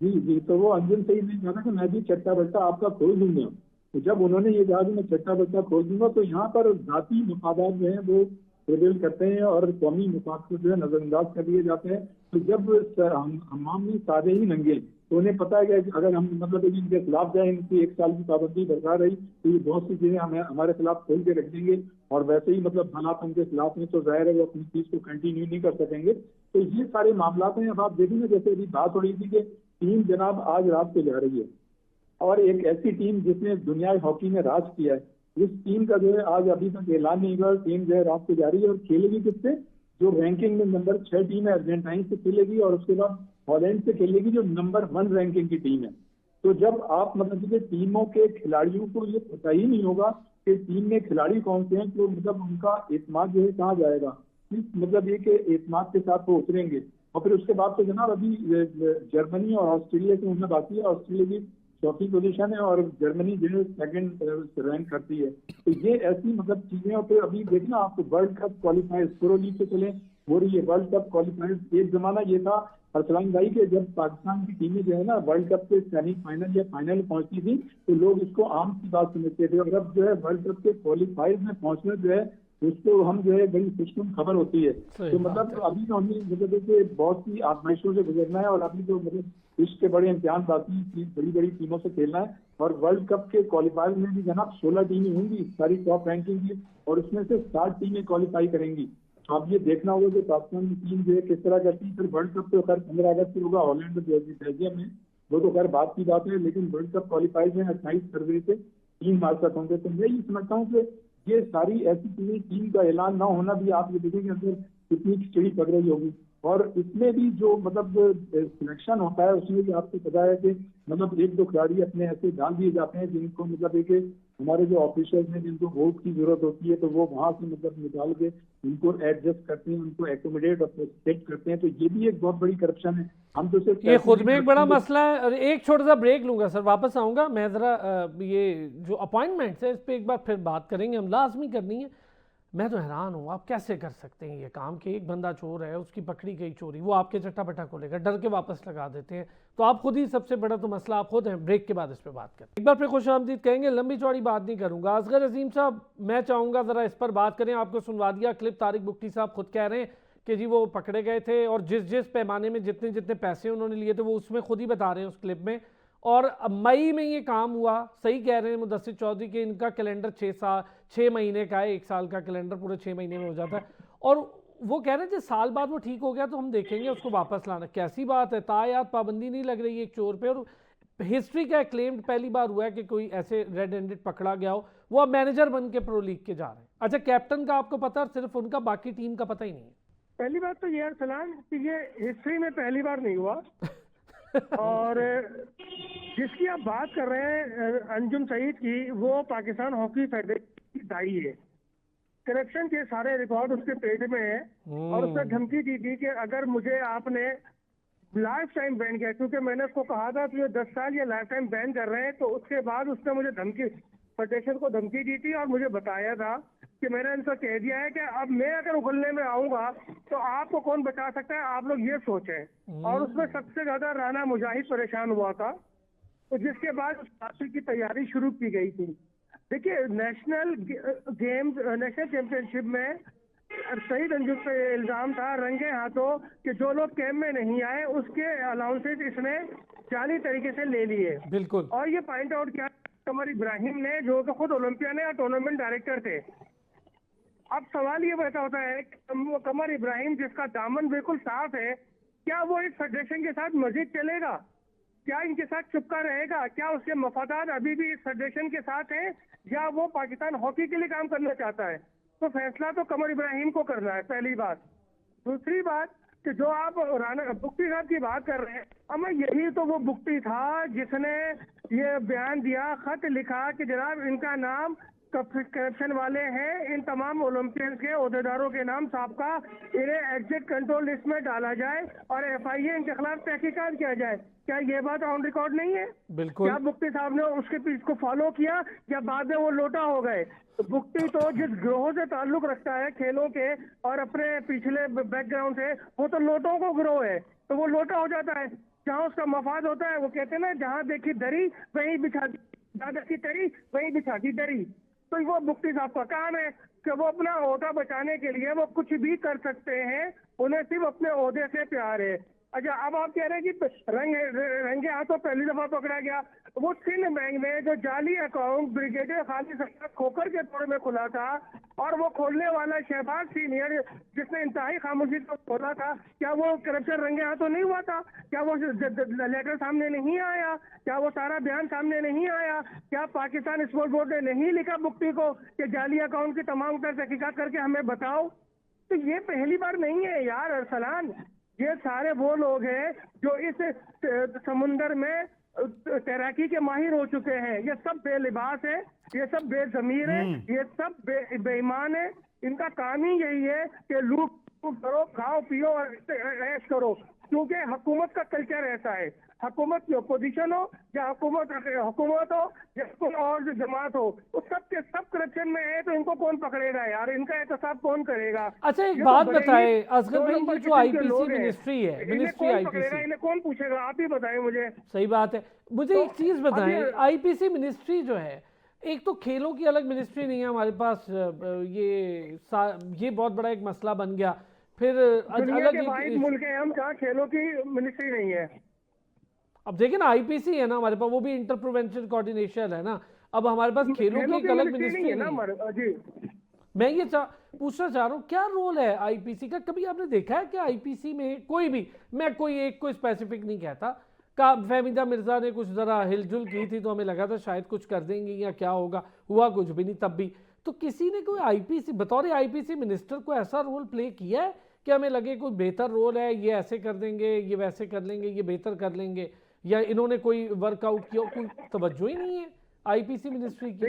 जी, तो वो अंजुम सईद ने कहा कि मैं भी चट्टा बट्टा आपका खोल दूंगा। तो जब उन्होंने ये कहा कि मैं चट्टा बट्टा खोल दूंगा, तो यहाँ पर जाती मफादात जो है वो प्रिवेल करते हैं और कौमी मफाद को जो है नजरअंदाज कर दिए जाते हैं। तो जब हमाम में सारे ही नंगे, तो उन्हें पता है कि अगर हम मतलब इनके खिलाफ जाए, इनकी 1 साल की पाबंदी बरकरार रही तो ये बहुत सी चीजें हमें हमारे खिलाफ खोल के रख देंगे, और वैसे ही मतलब हालात उनके खिलाफ में तो जाहिर है वो अपनी चीज को कंटिन्यू नहीं कर सकेंगे। तो ये सारे मामला हैं। अब आप देखेंगे जैसे अभी बात हो रही थी कि टीम जनाब आज रात को जा रही है, और एक ऐसी टीम जिसने दुनिया हॉकी में राज किया है, इस टीम का जो है आज अभी तक ऐलान नहीं हुआ। टीम जो है रात को जा रही है और खेलेगी किससे? जो रैंकिंग में नंबर 6 टीम है अर्जेंटाइन से खेलेगी, और उसके बाद हॉलैंड से खेलेगी जो नंबर 1 रैंकिंग की टीम है। तो जब आप मतलब कि टीमों के खिलाड़ियों को ये पता ही नहीं होगा कि टीम में खिलाड़ी कौन से हैं, तो मतलब उनका एतमाद जो है कहाँ जाएगा? इस मतलब ये कि एतमाद के साथ वो उतरेंगे। और फिर उसके बाद तो जनाब अभी जर्मनी और ऑस्ट्रेलिया की उम्मीद आती है। ऑस्ट्रेलिया की चौथी पोजीशन है और जर्मनी जो है 2nd रैंक करती है। तो ये ऐसी मतलब चीजें। और फिर अभी देखना आपको वर्ल्ड कप क्वालिफायर्स प्रो लीग से चले हो रही है। वर्ल्ड कप क्वालिफायर्स एक जमाना ये था अरसलान भाई के, जब पाकिस्तान की टीमें जो है ना वर्ल्ड कप के सेमीफाइनल या फाइनल पहुंचती थी तो लोग इसको आम सी बात समझते थे, और अब जो है वर्ल्ड कप के क्वालिफायर्स में पहुंचना जो है उसको हम जो है बड़ी खुशनुम खबर होती है। तो मतलब अभी तो हमें मतलब देखिए बहुत सी आजमाइशों से गुजरना है, और अभी तो मतलब इसके बड़े इम्तिहान बाकी बड़ी बड़ी टीमों से खेलना है। और वर्ल्ड कप के क्वालिफायर में भी जनाब 16 टीमें होंगी सारी टॉप रैंकिंग की, और उसमें से 60 टीमें क्वालिफाई करेंगी। तो अब ये देखना होगा कि पाकिस्तान की टीम जो है किस तरह करती है। फिर वर्ल्ड कप तो खैर 15 अगस्त से होगा हॉलैंड बेल्जियम में, वो तो खैर बात की बात है। लेकिन वर्ल्ड कप क्वालिफाई में 28 फरवरी से 3 मार्च तक होंगे। तो मैं ये समझता हूँ कि ये सारी ऐसी चीजें, टीम का ऐलान ना होना भी आप ये देखेंगे अंदर कितनी खिचड़ी पड़ रही होगी। और इसमें भी जो मतलब सिलेक्शन होता है उसमें भी आपको पता है कि मतलब 1-2 खिलाड़ी अपने ऐसे डाल दिए जाते हैं जिनको मतलब एक हमारे जो ऑफिसर्स हैं जिनको वोट की जरूरत होती है तो वो वहां से मतलब निकाल के उनको एडजस्ट करते हैं, उनको एकोमोडेट और प्रोटेक्ट करते हैं। तो ये भी एक बहुत बड़ी करप्शन है। हम तो सिर्फ ये खुद में एक बड़ा मसला है। और एक छोटा सा ब्रेक लूंगा सर, वापस आऊंगा मैं ज़रा ये जो अपॉइंटमेंट्स है इस पर एक बार फिर बात करेंगे, हम लाजमी करनी है। मैं तो हैरान हूँ आप कैसे कर सकते हैं ये काम कि एक बंदा चोर है, उसकी पकड़ी गई चोरी, वो आपके चट्टा पट्टा खोलेगा, डर के वापस लगा देते हैं। तो आप खुद ही सबसे बड़ा तो मसला आप खुद हैं। ब्रेक के बाद इस पर बात करें। एक बार फिर खुश आमदीद कहेंगे, लंबी चौड़ी बात नहीं करूँगा। असगर अजीम साहब मैं चाहूँगा ज़रा इस पर बात करें। आपको सुनवा दिया क्लिप, तारिक बुख्ती साहब खुद कह रहे हैं कि जी वो पकड़े गए थे और जिस जिस पैमाने में जितने जितने पैसे उन्होंने लिए थे वो उसमें खुद ही बता रहे हैं उस क्लिप में। और मई में ये काम हुआ, सही कह रहे हैं मुदस्सिर चौधरी के इनका कैलेंडर 6 महीने का है, 1 साल का कैलेंडर पूरे 6 महीने में हो जाता है। और वो कह रहे थे साल बाद वो ठीक हो गया तो हम देखेंगे उसको वापस लाना। कैसी बात है, तायात पाबंदी नहीं लग रही है एक चोर पे। और हिस्ट्री का क्लेम्ड पहली बार हुआ है कि कोई ऐसे रेड हैंडेड पकड़ा गया हो। वो अब मैनेजर बन के प्रो लीग के जा रहे हैं। अच्छा, कैप्टन का आपको पता है, सिर्फ उनका, बाकी टीम का पता ही नहीं है। पहली बात तो ये अरसलान कि ये हिस्ट्री में पहली बार नहीं हुआ। और जिसकी आप बात कर रहे हैं अंजुम सईद की, वो पाकिस्तान हॉकी फेडरेशन की दाई है। करप्शन के सारे रिकॉर्ड उसके पेज में है। और उसने धमकी दी थी कि अगर मुझे आपने लाइफ टाइम बैन किया, क्योंकि मैंने उसको कहा था कि ये 10 साल या लाइफ टाइम बैन कर रहे हैं, तो उसके बाद उसने मुझे धमकी, फेडरेशन को धमकी दी थी और मुझे बताया था कि मैंने उनको कह दिया है कि अब मैं अगर उगलने में आऊंगा तो आपको कौन बचा सकता है, आप लोग ये सोचें। और उसमें सबसे ज्यादा राना मुजाहिद परेशान हुआ था, तो जिसके बाद उस फांसी की तैयारी शुरू की गई थी। देखिए नेशनल चैंपियनशिप में सईद अंजुम पे इल्जाम था रंगे हाथों कि जो लोग कैंप में नहीं आए उसके अलाउंसेस इसने जाली तरीके से ले लिए। बिल्कुल। और ये पॉइंट आउट किया कमर इब्राहिम ने, जो कि खुद ओलंपियन है और टूर्नामेंट डायरेक्टर थे। अब सवाल ये पैदा होता है कमर इब्राहिम जिसका दामन बिल्कुल साफ है, क्या वो इस फेडरेशन के साथ मजीद चलेगा? क्या इनके साथ चुपका रहेगा? क्या उसके मफादात अभी भी इस फेडरेशन के साथ हैं या वो पाकिस्तान हॉकी के लिए काम करना चाहता है? तो फैसला तो कमर इब्राहिम को करना है, पहली बात। दूसरी बात कि जो आप राना बुख्ती साहब की बात कर रहे हैं, अमर यही तो वो बुख्ती था जिसने ये बयान दिया, खत लिखा कि जनाब इनका नाम करप्शन वाले हैं, इन तमाम ओलंपियंस के ओहदेदारों के नाम साबका इन्हें एग्जिट कंट्रोल लिस्ट में डाला जाए और FIA इनके खिलाफ तहकीकात किया जाए। क्या ये बात ऑन रिकॉर्ड नहीं है? बिल्कुल। क्या बुख्ती साहब ने उसके पीछे को फॉलो किया या बाद में वो लोटा हो गए? तो बुख्ती तो जिस ग्रोह से ताल्लुक रखता है खेलों के और अपने पिछले बैकग्राउंड से, वो तो लोटों को ग्रोह है, तो वो लोटा हो जाता है। जहाँ उसका मफाद होता है, वो कहते हैं ना, जहाँ देखी दरी वहीं बिछा दी, जहाँ देखी दरी वहीं बिछा दी दरी। तो वो बुख्ती साहब का काम है कि वो अपना ओहदा बचाने के लिए वो कुछ भी कर सकते हैं, उन्हें सिर्फ अपने ओहदे से प्यार है। अच्छा, अब आप कह रहे हैं कि रंगे हाथों पहली दफा पकड़ा गया। वो सिंध बैंक में जो जाली अकाउंट ब्रिगेडियर खालिद असद खोखर के दौर में खुला था, और वो खोलने वाला शहबाज सीनियर जिसने इंतहाई खामोशी को खोला था, क्या वो करप्शन रंगे हाथों नहीं हुआ था? क्या वो लेटर सामने नहीं आया? क्या वो सारा बयान सामने नहीं आया? क्या पाकिस्तान स्पोर्ट्स बोर्ड ने नहीं लिखा मुफ्ती को कि जाली अकाउंट की तमाम तहकीकात करके हमें बताओ? तो ये पहली बार नहीं है यार अरसलान। ये सारे वो लोग हैं जो इस समुंदर में तैराकी के माहिर हो चुके हैं। ये सब बेलिबास है, ये सब बेजमीर है, ये सब बेईमान है। इनका काम ही यही है कि लूट करो, खाओ पियो और ऐश करो, क्योंकि हुकूमत का कल्चर ऐसा है। हुकूमत की अपोजिशन हो या हुकूमत हो या कोई और जो जमात हो, वो सब के सब करप्शन में है, तो इनको कौन पकड़ेगा यार? इनका एहतसाब कौन करेगा? अच्छा, एक ये बात तो बड़े बताए ही असगर दो भाई, नंबर ये जो किस्म के आईपीसी लोग हैं। मिनिस्ट्री है, इन्हें मिनिस्ट्री कौन पकड़ेगा? आईपीसी, इन्हें कौन पूछेगा? आप ही बताएं मुझे। सही बात है। मुझे तो एक चीज अब बताएं, आईपीसी मिनिस्ट्री जो है, एक तो खेलों की अलग मिनिस्ट्री नहीं है हमारे पास, ये बहुत बड़ा एक मसला बन गया। फिर दुनिया अलग के वाहिद मुल्क है हम जहाँ खेलों की मिनिस्ट्री नहीं है। अब देखिए ना, आईपीसी है ना हमारे पास, वो भी इंटर प्रोविंशियल कोऑर्डिनेशन है ना। अब हमारे पास खेलों की एक अलग मिनिस्ट्री नहीं है। जी, मैं ये पूछना चाह रहा हूँ, क्या रोल है आईपीसी का? कभी आपने देखा है कि आईपीसी में कोई भी, मैं कोई एक को स्पेसिफिक नहीं कहता, का फहमीदा मिर्जा ने कुछ जरा हिलजुल की थी तो हमें लगा था शायद कुछ कर देंगे या क्या होगा, हुआ कुछ भी नहीं तब भी। तो किसी ने कोई आईपीसी बतौर आईपीसी मिनिस्टर को ऐसा रोल प्ले किया है कि हमें लगे कोई बेहतर रोल है, ये ऐसे कर देंगे, ये वैसे कर लेंगे, ये बेहतर कर लेंगे, या इन्होंने कोई वर्कआउट किया? कोई तवज्जो ही नहीं है आईपीसी मिनिस्ट्री की।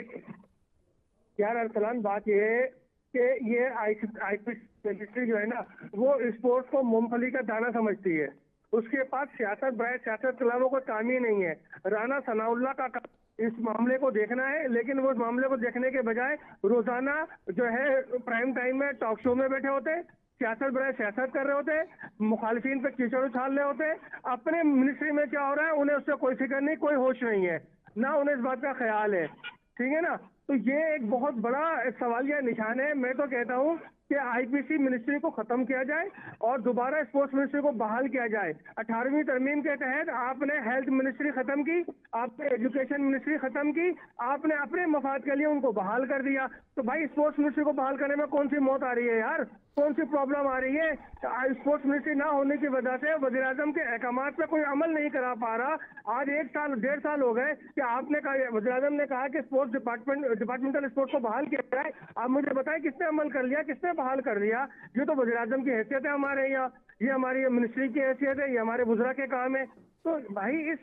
यार अरसलान, बात ये है कि ये आईपीसी मिनिस्ट्री जो है ना, वो स्पोर्ट्स को मूंगफली का दाना समझती है। उसके पास सियासत बराए सियासत के अलावा कोई काम ही नहीं है। राना सनाउल्लाह का काम इस मामले को देखना है, लेकिन वो इस मामले को देखने के बजाय रोजाना जो है प्राइम टाइम में टॉक शो में बैठे होते हैं, सियासत बराए सियासत कर रहे होते हैं, मुखालिफिन पे कीचड़ उछाल रहे होते हैं। अपने मिनिस्ट्री में क्या हो रहा है उन्हें उससे कोई फिक्र नहीं, कोई होश नहीं है, ना उन्हें इस बात का ख्याल है। ठीक है ना? तो ये एक बहुत बड़ा सवालिया निशान है। मैं तो कहता हूँ कि आईपीसी मिनिस्ट्री को खत्म किया जाए और दोबारा स्पोर्ट्स मिनिस्ट्री को बहाल किया जाए। 18वीं तरमीम के तहत आपने हेल्थ मिनिस्ट्री खत्म की, आपने एजुकेशन मिनिस्ट्री खत्म की, आपने अपने मफाद के लिए उनको बहाल कर दिया। तो भाई स्पोर्ट्स मिनिस्ट्री को बहाल करने में कौन सी मौत आ रही है यार? कौन सी प्रॉब्लम आ रही है? स्पोर्ट्स मिनिस्ट्री ना होने की वजह से वज़ीर आज़म के अहकामात पे कोई अमल नहीं करा पा रहा। आज 1 साल हो गए कि आपने कहा, वज़ीर आज़म ने कहा कि स्पोर्ट्स डिपार्टमेंटल स्पोर्ट्स को बहाल किया जाए। आप मुझे बताएं किसने अमल कर लिया, किसने बहाल कर दिया? ये तो वज़ीर आज़म की हैसियत है हमारे यहाँ, ये हमारी मिनिस्ट्री की हैसियत है, ये हमारे वज़रा के काम है। तो भाई इस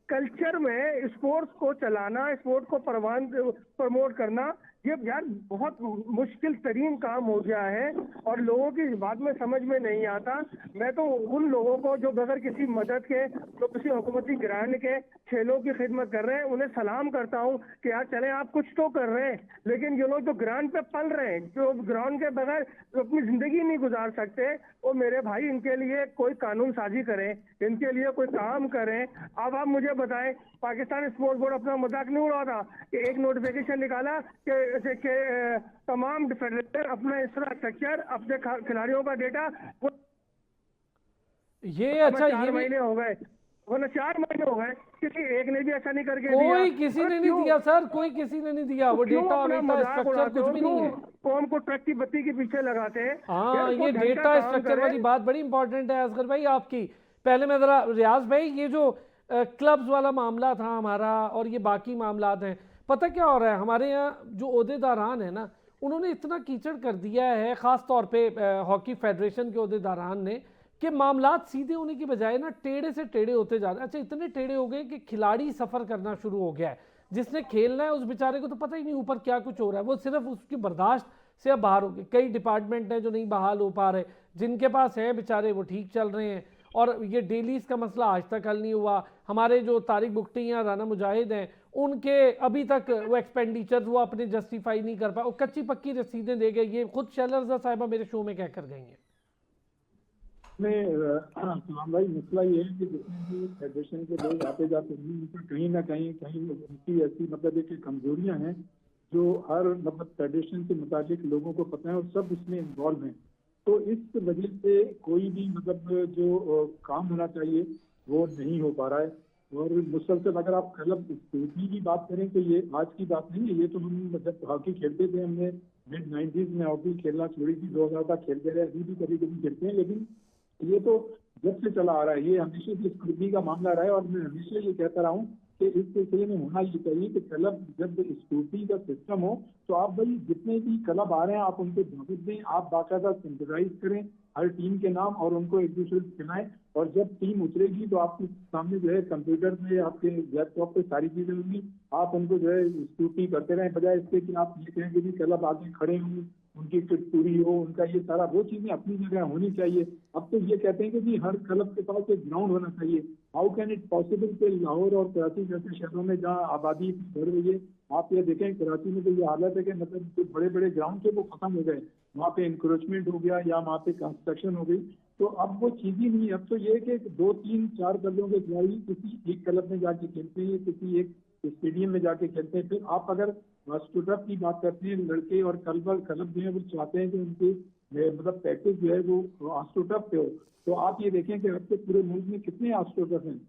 कल्चर में स्पोर्ट्स को चलाना, स्पोर्ट को प्रमोट करना, ये यार बहुत मुश्किल तरीन काम हो गया है और लोगों की बात में समझ में नहीं आता। मैं तो उन लोगों को जो बगैर किसी मदद के, जो किसी हुकूमती ग्रांट के खेलों की खिदमत कर रहे हैं, उन्हें सलाम करता हूँ कि यार चलें, आप कुछ तो कर रहे हैं। लेकिन ये लोग जो ग्रांट पे पल रहे हैं, जो ग्राउंड के बगैर अपनी जिंदगी नहीं गुजार सकते, वो मेरे भाई इनके लिए कोई कानून साजी करें, इनके लिए कोई काम करें। अब आप मुझे बताएं, पाकिस्तान स्पोर्ट्स बोर्ड अपना मजाक नहीं उड़ा रहा कि एक नोटिफिकेशन निकाला कि तमाम फेडरेशन अपना इंफ्रास्ट्रक्चर, अपने खिलाड़ियों का डेटा, ये अच्छा, 4 महीने हो गए, वरना 4 महीने हो गए, किसी एक ने भी ऐसा नहीं करके दिया। कोई किसी ने नहीं दिया सर, कोई किसी ने नहीं दिया। वो डेटा स्ट्रक्चर कुछ भी नहीं है। कौम को ट्रक की बत्ती के पीछे लगाते हैं। हाँ, ये डेटा स्ट्रक्चर वाली बात बड़ी इंपॉर्टेंट है असगर भाई आपकी। पहले मैं जरा रियाज भाई, ये जो क्लब्स वाला मामला था हमारा और ये बाकी मामलात हैं, पता क्या हो रहा है हमारे यहाँ जो ओहदेदारान है ना, उन्होंने इतना कीचड़ कर दिया है, ख़ास तौर पे हॉकी फेडरेशन के ओहदेदारान ने, कि मामलात सीधे होने की बजाय ना टेढ़े से टेढ़े होते जा रहे हैं। अच्छा, इतने टेढ़े हो गए कि खिलाड़ी सफ़र करना शुरू हो गया है। जिसने खेलना है उस बेचारे को तो पता ही नहीं ऊपर क्या कुछ हो रहा है, वो सिर्फ उसकी बर्दाश्त से अब बाहर हो गए। कई डिपार्टमेंट हैं जो नहीं बहाल हो पा रहे, जिनके पास है बेचारे वो ठीक चल रहे हैं। और ये डेलीज का मसला आज तक हल नहीं हुआ। हमारे जो तारिक बुख्ती या राना मुजाहिद हैं, उनके अभी तक वो एक्सपेंडिचर वो अपने जस्टिफाई नहीं कर पाए, वो कच्ची पक्की रसीदें दे गए। ये खुद शैलरजा साहिबा मेरे शो में कह कर गई हैं। सलाम भाई, मसला ये है कि जितने भी फेडरेशन के लोग आते जाते हैं, उनका कहीं ना कहीं उनकी ऐसी मतलब एक कमजोरियां हैं जो हर मतलब फेडरेशन के मुताबिक लोगों को पता है और सब इसमें इन्वॉल्व हैं। तो इस वजह से कोई भी मतलब जो काम होना चाहिए वो नहीं हो पा रहा है। और मुसलसल अगर आप क्लब स्कूटी की बात करें तो ये आज की बात नहीं है, ये तो हम जब हॉकी खेलते थे हमने मिड 90s में हॉकी खेलना छोड़ी थी, 2000 तक खेलते रहे, अभी भी कभी कभी खेलते हैं, लेकिन ये तो जब से चला आ रहा है, ये हमेशा से स्कूटी का मामला रहा है। और मैं हमेशा ये कहता रहा हूँ कि इस सिलसिले में होना ये चाहिए कि क्लब जब स्कूटी का सिस्टम हो तो आप भाई जितने भी क्लब आ रहे हैं आप उनको दावत दें, आप बाकायदा सेंट्रलाइज करें हर टीम के नाम और उनको एक दूसरे से खिलाएं। और जब टीम उतरेगी तो आपके सामने जो है कंप्यूटर में आपके लैपटॉप पे सारी चीजें होंगी, आप उनको जो है स्कूटी करते रहें, बजाय इसके कि आप ये कहें कि भी क्लब आगे खड़े हों, उनकी किट पूरी हो, उनका ये सारा, वो चीजें अपनी जगह होनी चाहिए। अब तो ये कहते हैं कि जी हर क्लब के पास एक ग्राउंड होना चाहिए। हाउ कैन इट पॉसिबल कि लाहौर और कराची जैसे शहरों में जहाँ आबादी बढ़ रही है, आप ये देखें कराची में तो ये हालत है कि मतलब जो बड़े बड़े ग्राउंड थे वो खत्म हो गए, वहाँ पे इंक्रोचमेंट हो गया या वहाँ पे कंस्ट्रक्शन हो गई, तो अब वो चीज ही नहीं है। अब तो ये है कि 2 3 4 क्लबों के खिलाड़ी किसी एक क्लब में जाके खेलते हैं, किसी एक स्टेडियम में जाके खेलते हैं। फिर आप अगर स्टूडेंट की बात करते हैं, लड़के और क्लब जो है वो चाहते हैं कि उनके मतलब प्रैक्टिस जो है वो आस्ट्रोटफ पे हो, तो आप ये देखें कि आपके पूरे मुल्क में कितने आस्ट्रोटफ हैं,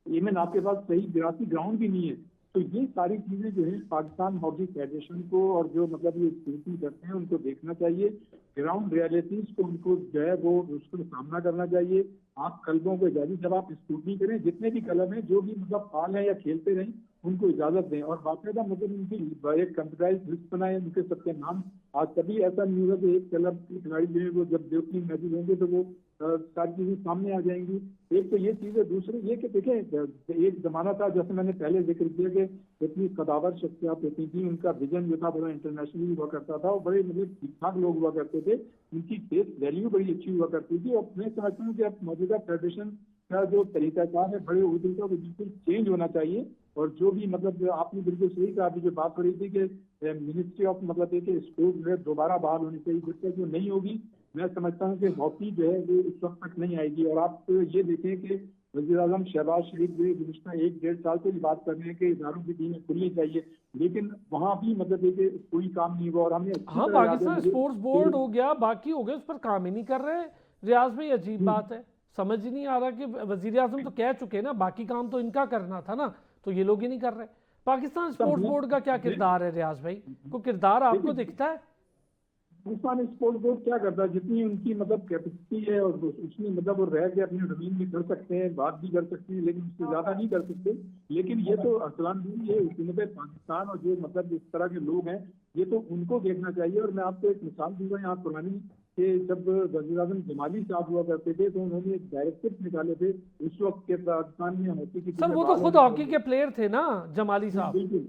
इवन आपके पास सही 82 ग्राउंड भी नहीं है। तो ये सारी चीजें जो है पाकिस्तान हॉकी फेडरेशन को और जो मतलब ये स्कूटी करते हैं उनको देखना चाहिए, ग्राउंड रियलिटीज को उनको जो है वो उसका सामना करना चाहिए। आप क्लबों को इजाजत, जब आप स्कूटी करें, जितने भी क्लब हैं जो भी मतलब फाल हैं या खेलते रहें उनको इजाजत दें और बाकायदा मतलब उनकी एक कंप्यूटराइज लिस्ट बनाए, उनके सबके नाम। आज कभी ऐसा नहीं होगा कि एक क्लब के खिलाड़ी जो है वो जब 2-3 मैचेज होंगे तो वो सारी चीजें सामने आ जाएंगी। एक तो ये चीज है, दूसरी ये कि देखें एक जमाना था, जैसे मैंने पहले जिक्र किया कि इतनी कदावर शख्सियात होती थी, उनका विजन जो था बड़ा इंटरनेशनली हुआ करता था और बड़े मतलब ठीक ठाक लोग हुआ करते थे, उनकी फेस वैल्यू बड़ी अच्छी हुआ करती थी। और मैं समझता हूँ कि अब मौजूदा फेडरेशन का जो तरीकाकार है बड़े उहदे का वो बिल्कुल चेंज होना चाहिए। और जो भी मतलब आपने बिल्कुल सही कहा, अभी जो बात हो रही थी कि मिनिस्ट्री ऑफ मतलब एक स्पोर्ट्स जो है दोबारा बहाल होनी चाहिए, जब तक जो नहीं होगी मैं समझता हूँ कि हॉकी जो है वो उस वक्त तक नहीं आएगी। और आप ये देखें कि वज़ीर आज़म शहबाज शरीफ जो गुज़श्ता 1-1.5 साल से बात कर रहे हैं कि इदारों की टीमें खुलनी चाहिए, लेकिन वहाँ भी मतलब है कि कोई काम नहीं हुआ। और हमें हाँ, पाकिस्तान स्पोर्ट्स बोर्ड हो गया, बाकी हो गए, उस पर काम ही नहीं कर रहे। रियाज भाई अजीब बात है, समझ ही नहीं आ रहा कि वज़ीर आज़म तो कह चुके ना बाकी काम तो इनका करना था ना, तो ये लोग ही नहीं कर रहे। पाकिस्तान स्पोर्ट्स बोर्ड का क्या किरदार है रियाज भाई, कोई किरदार आपको दिखता है? पाकिस्तान स्पोर्ट्स बोर्ड क्या करता है, जितनी उनकी मतलब कैपेसिटी है और उसमें मतलब वो रह के अपने डोमेन में कर सकते हैं, बात भी कर सकते हैं, लेकिन उससे ज्यादा नहीं कर सकते। लेकिन ये तो असलान भी ये हुकूमत पाकिस्तान और जो मतलब इस तरह के लोग हैं ये तो उनको देखना चाहिए। और मैं आपको एक मिसाल दूंगा यहाँ पुरानी कि जब वज़ीर आज़म जमाली साहब हुआ करते थे तो उन्होंने एक डायरेक्टिव निकाले थे उस वक्त के पाकिस्तान में हॉकी की। सर वो तो खुद हॉकी के प्लेयर थे ना जमाली साहब। बिल्कुल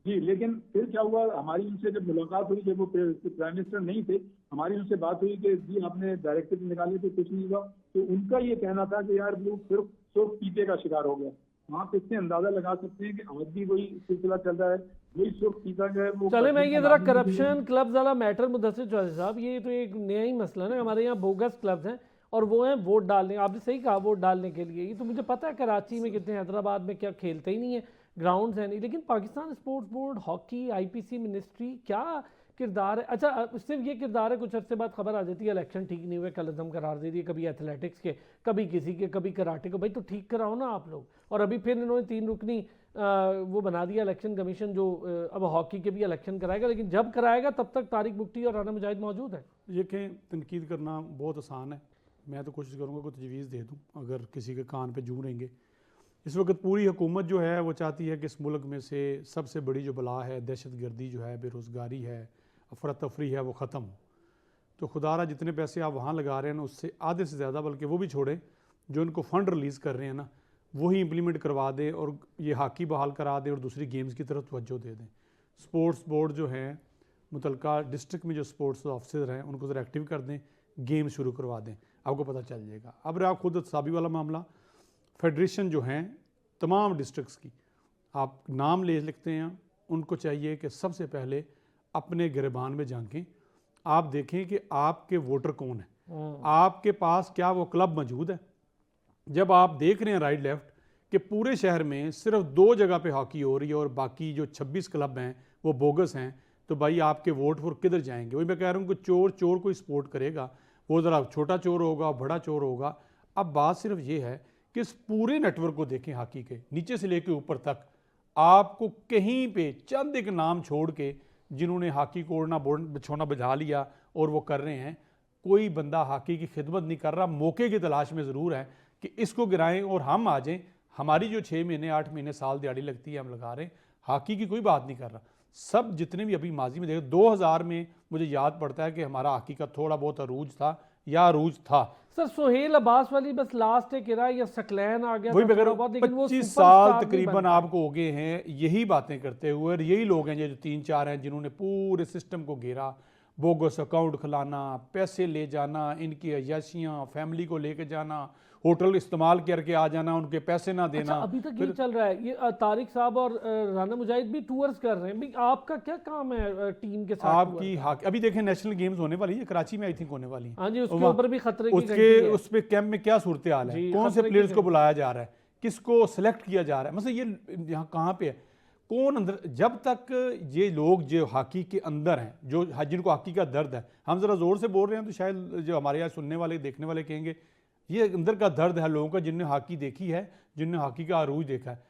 जी, लेकिन फिर क्या हुआ, हमारी उनसे जब मुलाकात हुई, जब वो प्राइम मिनिस्टर नहीं थे, हमारी उनसे बात हुई कि जी आपने डायरेक्टिव निकाले थे, कुछ नहीं हुआ। तो उनका ये कहना था कि यार वो सिर्फ पीते का शिकार हो गया। आप इससे अंदाजा लगा सकते हैं कि आज भी वही सिलसिला चल रहा है, वही सुर्ख पीता गया। वो चले मैं ये जरा करप्शन क्लब वाला मैटर मुदस्सिर चौधरी साहब, ये तो एक नया ही मसला है ना, हमारे यहाँ बोगस क्लब्स हैं और वो हैं वोट डालने, आपने सही कहा वोट डालने के लिए। ये तो मुझे पता है कराची में कितने, हैदराबाद में क्या खेलते ही नहीं है, ग्राउंड्स हैं नहीं। लेकिन Pakistan sports board, hockey, IPC, ministry, क्या किरदार है? अच्छा सिर्फ ये किरदार है, कुछ अर्से बाद खबर आ जाती है इलेक्शन ठीक नहीं हुए, कल अदम करार दे दिए, कभी एथलेटिक्स के, कभी किसी के, कभी कराटे को। भाई तो ठीक कराओ ना आप लोग। और अभी फिर इन्होंने 3 रुकनी वो बना दिया इलेक्शन कमीशन, जो अब हॉकी के भी इलेक्शन कराएगा, लेकिन जब कराएगा तब तक तारिक बुट्टी और राना मुजाहिद मौजूद है। ये कि तनकीद करना बहुत आसान है, मैं तो कोशिश करूँगा कोई तजवीज़ दे दूँ अगर किसी के कान पे जू रहेंगे। इस वक्त पूरी हुकूमत जो है वो चाहती है कि इस मुल्क में से सबसे बड़ी जो बला है, दहशत गर्दी जो है, बेरोज़गारी है, अफरा तफरी है, वो ख़त्म हो। तो खुदारा जितने पैसे आप वहाँ लगा रहे हैं ना, उससे आधे से ज़्यादा, बल्कि वो भी छोड़ें, जो इनको फ़ंड रिलीज़ कर रहे हैं ना, वही इम्प्लीमेंट करवा दें और ये हॉकी बहाल करा दें और दूसरी गेम्स की तरफ तवज्जो दे दें। स्पोर्ट्स बोर्ड जो है मुतलका डिस्ट्रिक्ट में जो स्पोर्ट्स ऑफिसर हैं उनको ज़रा एक्टिव कर दें, गेम शुरू करवा दें, आपको पता चल जाएगा। अब रहा खुद साबी वाला मामला, फेडरेशन जो हैं तमाम डिस्ट्रिक्ट्स की आप नाम ले लिखते हैं, उनको चाहिए कि सबसे पहले अपने गिरबान में झांकें, आप देखें कि आपके वोटर कौन है, आपके पास क्या वो क्लब मौजूद है। जब आप देख रहे हैं राइट लेफ्ट कि पूरे शहर में सिर्फ 2 जगह पे हॉकी हो रही है और बाकी जो 26 क्लब हैं वो बोगस हैं, तो भाई आपके वोट फिर किधर जाएंगे? वही मैं कह रहा हूँ कि चोर कोई सपोर्ट करेगा, वो ज़रा छोटा चोर होगा, बड़ा चोर होगा। अब बात सिर्फ ये है कि इस पूरे नेटवर्क को देखें हॉकी के नीचे से लेकर ऊपर तक, आपको कहीं पे चंद एक नाम छोड़ के जिन्होंने हॉकी को ओढ़ना बिछोना बिछा लिया और वो कर रहे हैं, कोई बंदा हॉकी की खिदमत नहीं कर रहा। मौके की तलाश में ज़रूर है कि इसको गिराएं और हम आ जाएं। हमारी जो 6 महीने 8 महीने साल दिहाड़ी लगती है हम लगा रहे हैं, हॉकी की कोई बात नहीं कर रहा। सब जितने भी अभी माजी में देखे 2000 में मुझे याद पड़ता है कि हमारा हॉकी का थोड़ा बहुत अरूज था या अरूज था। सर सोहेल अब्बास वाली बस लास्ट एक इरा या सकलैन आ गया वही था बगैर थोड़ा बहुत, लेकिन वो 25 सुपरस्टार साल नहीं तकरीबन बन आपको हो गए हैं यही बातें करते हुए, और यही लोग हैं जो 3-4 हैं जिन्होंने पूरे सिस्टम को घेरा। बोगस अकाउंट खुलाना, पैसे ले जाना, इनकी अयाशियाँ, फैमिली को लेके जाना, होटल इस्तेमाल करके आ जाना, उनके पैसे ना देना। अच्छा, अभी तक ये चल रहा है। ये तारिक साहब और राना मुजाहिद भी टूर्स कर रहे हैं भाई, आपका क्या काम है टीम के साथ? आपकी अभी देखें नेशनल गेम्स होने वाली है, कराची में आई थिंक होने वाली है। हाँ जी, उसके ऊपर भी खतरे की उसके घंटी है। उस पे कैंप में क्या सूरत हाल है, जी, कौन से खतरे की प्लेयर्स को घंटी। बुलाया जा रहा है, किसको सिलेक्ट किया जा रहा है, मतलब ये यहाँ कहाँ पे है, कौन अंदर। जब तक ये लोग जो हॉकी के अंदर हैं, जो जिनको हॉकी का दर्द है, हम जरा जोर से बोल रहे हैं तो शायद जो हमारे यहाँ सुनने वाले देखने वाले कहेंगे ये अंदर का दर्द है लोगों का, जिनने हॉकी देखी है, जिनने हॉकी का अरूज देखा है।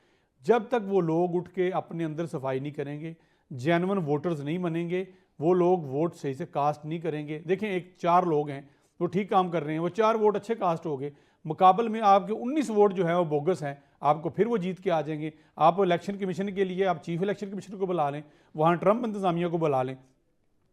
जब तक वो लोग उठ के अपने अंदर सफाई नहीं करेंगे, जेन्युइन वोटर्स नहीं बनेंगे, वो लोग वोट सही से कास्ट नहीं करेंगे। देखें, एक 4 लोग हैं वो ठीक काम कर रहे हैं, वो 4 वोट अच्छे कास्ट हो गए, मुकाबल में आपके 19 वोट जो है वो बोगस हैं, आपको फिर वो जीत के आ जाएंगे। आप इलेक्शन कमीशन के लिए आप चीफ इलेक्शन कमीशन को बुला लें, वहाँ ट्रंप इंतजामिया को बुला लें।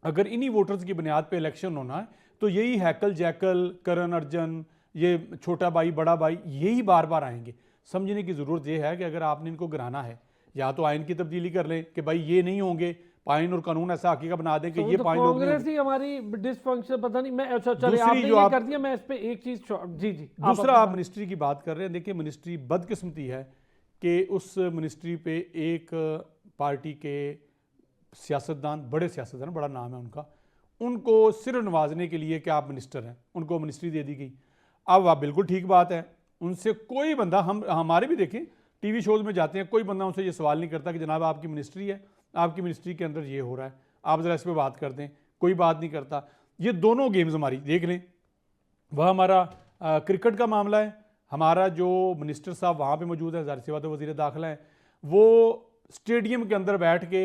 अगर इन्हीं वोटर्स की बुनियाद पे इलेक्शन होना है तो यही हैकल जैकल, करण अर्जन, ये छोटा भाई बड़ा भाई, यही बार बार आएंगे। समझने की ज़रूरत यह है कि अगर आपने इनको गिराना है, या तो आइन की तब्दीली कर लें कि भाई ये नहीं होंगे, आइन और कानून ऐसा हकीका बना दें कि ये 5 लोग नहीं कांग्रेस ही हमारी डिसफंक्शन, पता नहीं मैं। अच्छा चलिए, दूसरी आपने जो ये आप- कर दिया, मैं इस पे एक चीज जी जी दूसरा आप मिनिस्ट्री की बात कर रहे हैं। देखिए, मिनिस्ट्री बदकिस्मती है कि उस मिनिस्ट्री पे एक पार्टी के सियासतदान, बड़े सियासतदान, बड़ा नाम है उनका, उनको सिर्फ नवाजने के लिए कि आप मिनिस्टर हैं उनको मिनिस्ट्री दे दी गई। अब आप बिल्कुल ठीक बात है, उनसे कोई बंदा, हम हमारे भी देखें टीवी शोज में जाते हैं, कोई बंदा उनसे ये सवाल नहीं करता कि जनाब आपकी मिनिस्ट्री है, आपकी मिनिस्ट्री के अंदर ये हो रहा है, आप ज़रा इस पर बात कर दें, कोई बात नहीं करता। ये दोनों गेम्स हमारी देख लें, वह हमारा क्रिकेट का मामला है, हमारा जो मिनिस्टर साहब वहाँ पे मौजूद है, ज़ाहिर सी बात है वज़ीर दाखिला है, वो स्टेडियम के अंदर बैठ के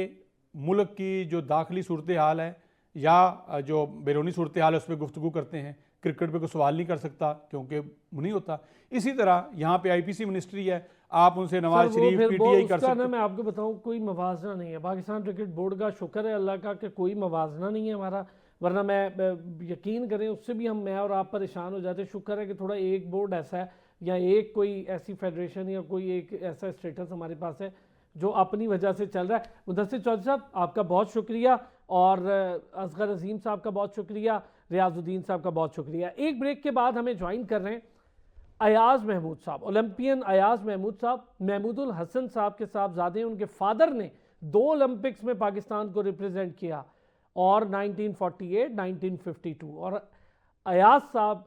मुल्क की जो दाखिली सूरत हाल है या जो बैरूनी सूरत हाल है उस पर गुफ्तगू करते हैं। क्रिकेट पे कोई सवाल नहीं कर सकता क्योंकि नहीं होता। इसी तरह यहाँ पे आईपीसी मिनिस्ट्री है, आप उनसे नवाज शरीफ पीटीआई कर सकते हैं। मैं आपको बताऊं, कोई मवाजना नहीं है। पाकिस्तान क्रिकेट बोर्ड का शुक्र है अल्लाह का कि कोई मवाजना नहीं है हमारा, वरना मैं यकीन करें उससे भी हम, मैं और आप परेशान हो जाते। शुक्र है कि थोड़ा एक बोर्ड ऐसा है या एक कोई ऐसी फेडरेशन या कोई एक ऐसा स्टेटस हमारे पास है जो अपनी वजह से चल रहा है। मुदस्सिर चौधरी साहब आपका बहुत शुक्रिया, और असगर अजीम साहब का बहुत शुक्रिया, रियाजुद्दीन साहब का बहुत शुक्रिया। एक ब्रेक के बाद हमें ज्वाइन कर रहे हैं अयाज महमूद साहब, ओलंपियन अयाज महमूद साहब, महमूदुल हसन साहब के साहबजादे। उनके फादर ने 2 ओलंपिक्स में पाकिस्तान को रिप्रेजेंट किया, और 1948, 1952, और अयाज साहब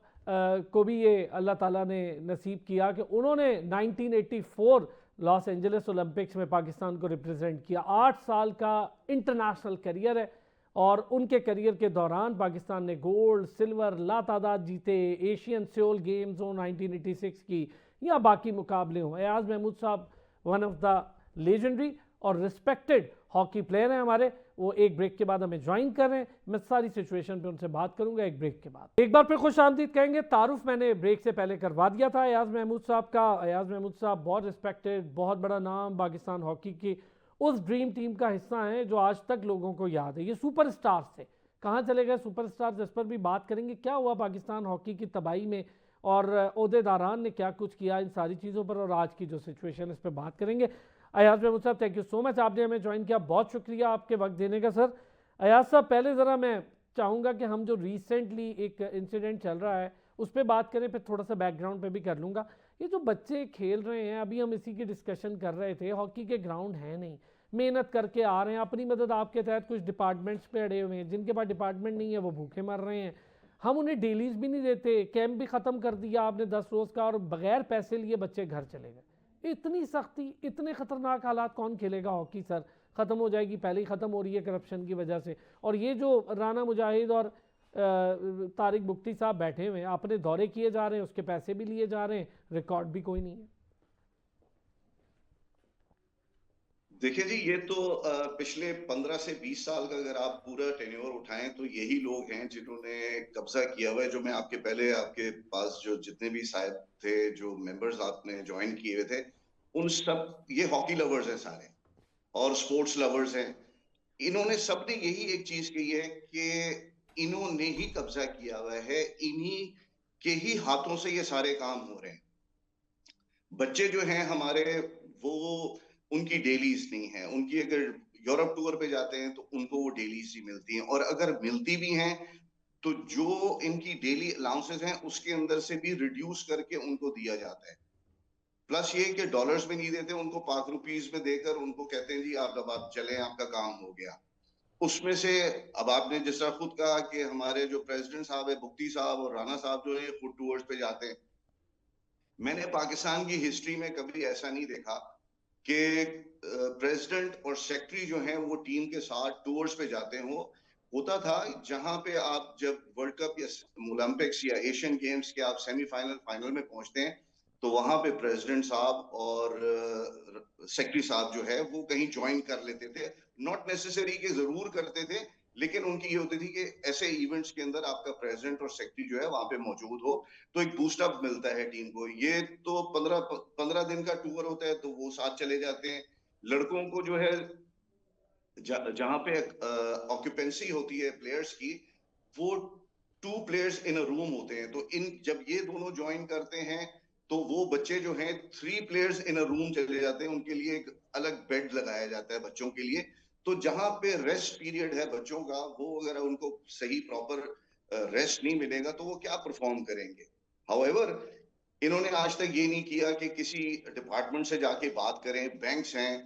को भी ये अल्लाह ताला ने नसीब किया कि उन्होंने 1984 लॉस एंजलिस ओलंपिक्स में पाकिस्तान को रिप्रेजेंट किया। 8 साल का इंटरनेशनल करियर है, और उनके करियर के दौरान पाकिस्तान ने गोल्ड, सिल्वर लातादाद जीते। एशियन सियोल गेम्स हो 1986 की, या बाकी मुकाबले हों। अयाज महमूद साहब वन ऑफ द लेजेंडरी और रिस्पेक्टेड हॉकी प्लेयर हैं हमारे। वो एक ब्रेक के बाद हमें ज्वाइन कर रहे हैं। मैं सारी सिचुएशन पे उनसे बात करूंगा एक ब्रेक के बाद। एक बार फिर खुश आमदीद कहेंगे। तारुफ मैंने ब्रेक से पहले करवा दिया था अयाज महमूद साहब का। अयाज महमूद साहब बहुत रिस्पेक्टेड, बहुत बड़ा नाम, पाकिस्तान हॉकी की उस ड्रीम टीम का हिस्सा हैं जो आज तक लोगों को याद है। ये सुपरस्टार्स थे, कहाँ चले गए सुपरस्टार्स, इस पर भी बात करेंगे। क्या हुआ पाकिस्तान हॉकी की तबाही में, और ओहदेदारान ने क्या कुछ किया, इन सारी चीज़ों पर, और आज की जो सिचुएशन इस पर बात करेंगे। अयाज महमूद साहब, थैंक यू सो मच, आपने हमें ज्वाइन किया, बहुत शुक्रिया आपके वक्त देने का सर। अयाज साहब, पहले ज़रा मैं चाहूँगा कि हम जो रिसेंटली एक इंसिडेंट चल रहा है उस पर बात करें, फिर थोड़ा सा बैकग्राउंड पे भी कर लूँगा। ये जो बच्चे खेल रहे हैं, अभी हम इसी की डिस्कशन कर रहे थे, हॉकी के ग्राउंड है नहीं, मेहनत करके आ रहे हैं, अपनी मदद आपके तहत कुछ डिपार्टमेंट्स पे अड़े हुए हैं, जिनके पास डिपार्टमेंट नहीं है वो भूखे मर रहे हैं। हम उन्हें डेलीज भी नहीं देते, कैंप भी ख़त्म कर दिया आपने 10 रोज़ का, और बगैर पैसे लिए बच्चे घर चले गए। इतनी सख्ती, इतने ख़तरनाक हालात, कौन खेलेगा हॉकी सर? ख़त्म हो जाएगी, पहले ही ख़त्म हो रही है करप्शन की वजह से। और ये जो राना मुजाहिद और तारिक बुख्ती साहब बैठे हुए हैं, अपने दौरे किए जा रहे हैं, उसके पैसे भी लिए जा रहे हैं, रिकॉर्ड भी कोई नहीं है। देखिए जी, ये तो पिछले 15 से 20 साल का अगर आप पूरा टेन्योर उठाएं तो यही लोग हैं जिन्होंने कब्जा किया हुआ है। जो मैं आपके पहले आपके पास जो जितने भी साहब थे, जो मेंबर्स आपने ज्वाइन किए हुए थे, उन सब ये हॉकी लवर्स हैं सारे और स्पोर्ट्स लवर्स हैं। इन्होंने सबने यही एक चीज कही है कि इन्होंने ही कब्जा किया हुआ है, इन्हीं के ही हाथों से ये सारे काम हो रहे हैं। बच्चे जो हैं हमारे, वो उनकी डेलीज नहीं है, उनकी अगर यूरोप टूर पे जाते हैं तो उनको वो डेलीज ही मिलती हैं, और अगर मिलती भी हैं तो जो इनकी डेली अलाउंसेस हैं उसके अंदर से भी रिड्यूस करके उनको दिया जाता है। प्लस ये कि डॉलर्स में नहीं देते उनको, पाक रुपीज में देकर उनको कहते हैं जी आप चले, आपका काम हो गया। उसमें से अब आपने जिस तरह खुद कहा कि हमारे जो प्रेसिडेंट साहब है, बुख्ती साहब और राणा साहब जो है खुद टूर्स पे जाते हैं। मैंने पाकिस्तान की हिस्ट्री में कभी ऐसा नहीं देखा कि प्रेसिडेंट और सेक्रेटरी जो हैं वो टीम के साथ टूर्स पे जाते हो। होता था जहां पे आप जब वर्ल्ड कप या ओलंपिक्स या एशियन गेम्स के आप सेमीफाइनल फाइनल में पहुंचते हैं तो वहां पे प्रेसिडेंट साहब और सेक्रेटरी साहब जो है वो कहीं ज्वाइन कर लेते थे। नॉट नेसेसरी कि जरूर करते थे, लेकिन उनकी ये होती थी कि ऐसे इवेंट्स के अंदर आपका प्रेसिडेंट और सेक्रेटरी जो है वहां पे मौजूद हो तो एक बूस्ट अप मिलता है टीम को। ये तो 15 दिन का टूर होता है तो वो साथ चले जाते हैं। लड़कों को जो है जहां पे ऑक्यूपेंसी होती है प्लेयर्स की, वो 2 प्लेयर्स इन अ रूम होते हैं। तो इन जब ये दोनों ज्वाइन करते हैं तो वो बच्चे जो हैं 3 प्लेयर्स इन अ रूम चले जाते हैं, उनके लिए एक अलग बेड लगाया जाता है बच्चों के लिए। तो जहां पे रेस्ट पीरियड है बच्चों का, वो अगर उनको सही प्रॉपर रेस्ट नहीं मिलेगा तो वो क्या परफॉर्म करेंगे। हाउएवर इन्होंने आज तक ये नहीं किया कि किसी डिपार्टमेंट से जाके बात करें। बैंक्स हैं,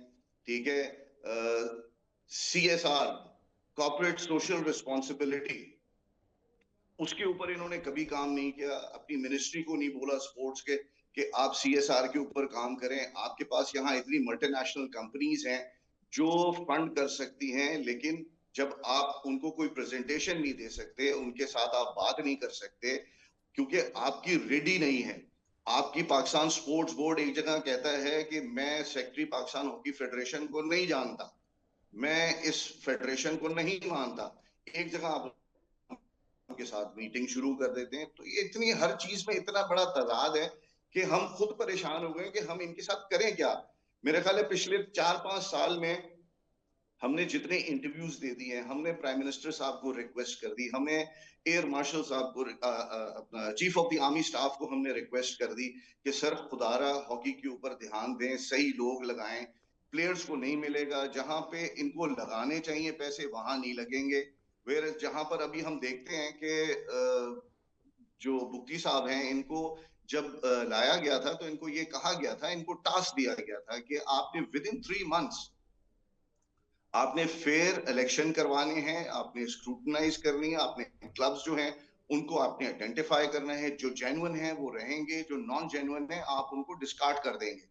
ठीक है, CSR, कॉर्पोरेट सोशल रिस्पॉन्सिबिलिटी, उसके ऊपर इन्होंने कभी काम नहीं किया। अपनी मिनिस्ट्री को नहीं बोला स्पोर्ट्स के कि आप CSR के ऊपर काम करें। आपके पास यहाँ इतनी मल्टीनेशनल कंपनीज हैं जो फंड कर सकती हैं, लेकिन जब आप उनको कोई प्रेजेंटेशन नहीं दे सकते, उनके साथ आप बात नहीं कर सकते क्योंकि आपकी रेडी नहीं है। आपकी पाकिस्तान स्पोर्ट्स बोर्ड एक जगह कहता है कि मैं सेक्रेटरी पाकिस्तान हॉकी फेडरेशन को नहीं जानता, मैं इस फेडरेशन को नहीं मानता, एक जगह आप के साथ मीटिंग शुरू कर देते हैं। तो ये इतनी हर चीज में इतना बड़ा तजाद है कि हम खुद परेशान हो गए कि हम इनके साथ करें क्या। मेरे ख्याल है पिछले 4-5 साल में हमने जितने इंटरव्यूज दे दिए हैं, हमने प्राइम मिनिस्टर साहब को रिक्वेस्ट कर दी, हमने एयर मार्शल साहब को, chief of the army staff को हमने रिक्वेस्ट कर दी कि सर खुदारा हॉकी के ऊपर ध्यान दें, सही लोग लगाएं। प्लेयर्स को नहीं मिलेगा, जहां पे इनको लगाने चाहिए पैसे वहां नहीं लगेंगे। वेर जहां पर अभी हम देखते हैं कि जो बुख्ती साहब हैं, इनको जब लाया गया था तो इनको ये कहा गया था, इनको टास्क दिया गया था कि आपने विद इन 3 मंथ्स आपने फेयर इलेक्शन करवाने हैं, आपने स्क्रूटनाइज करनी है, आपने क्लब्स जो हैं उनको आपने आइडेंटिफाई करना है, जो जेन्युइन है वो रहेंगे, जो नॉन जेन्युइन है आप उनको डिस्कार्ड कर देंगे।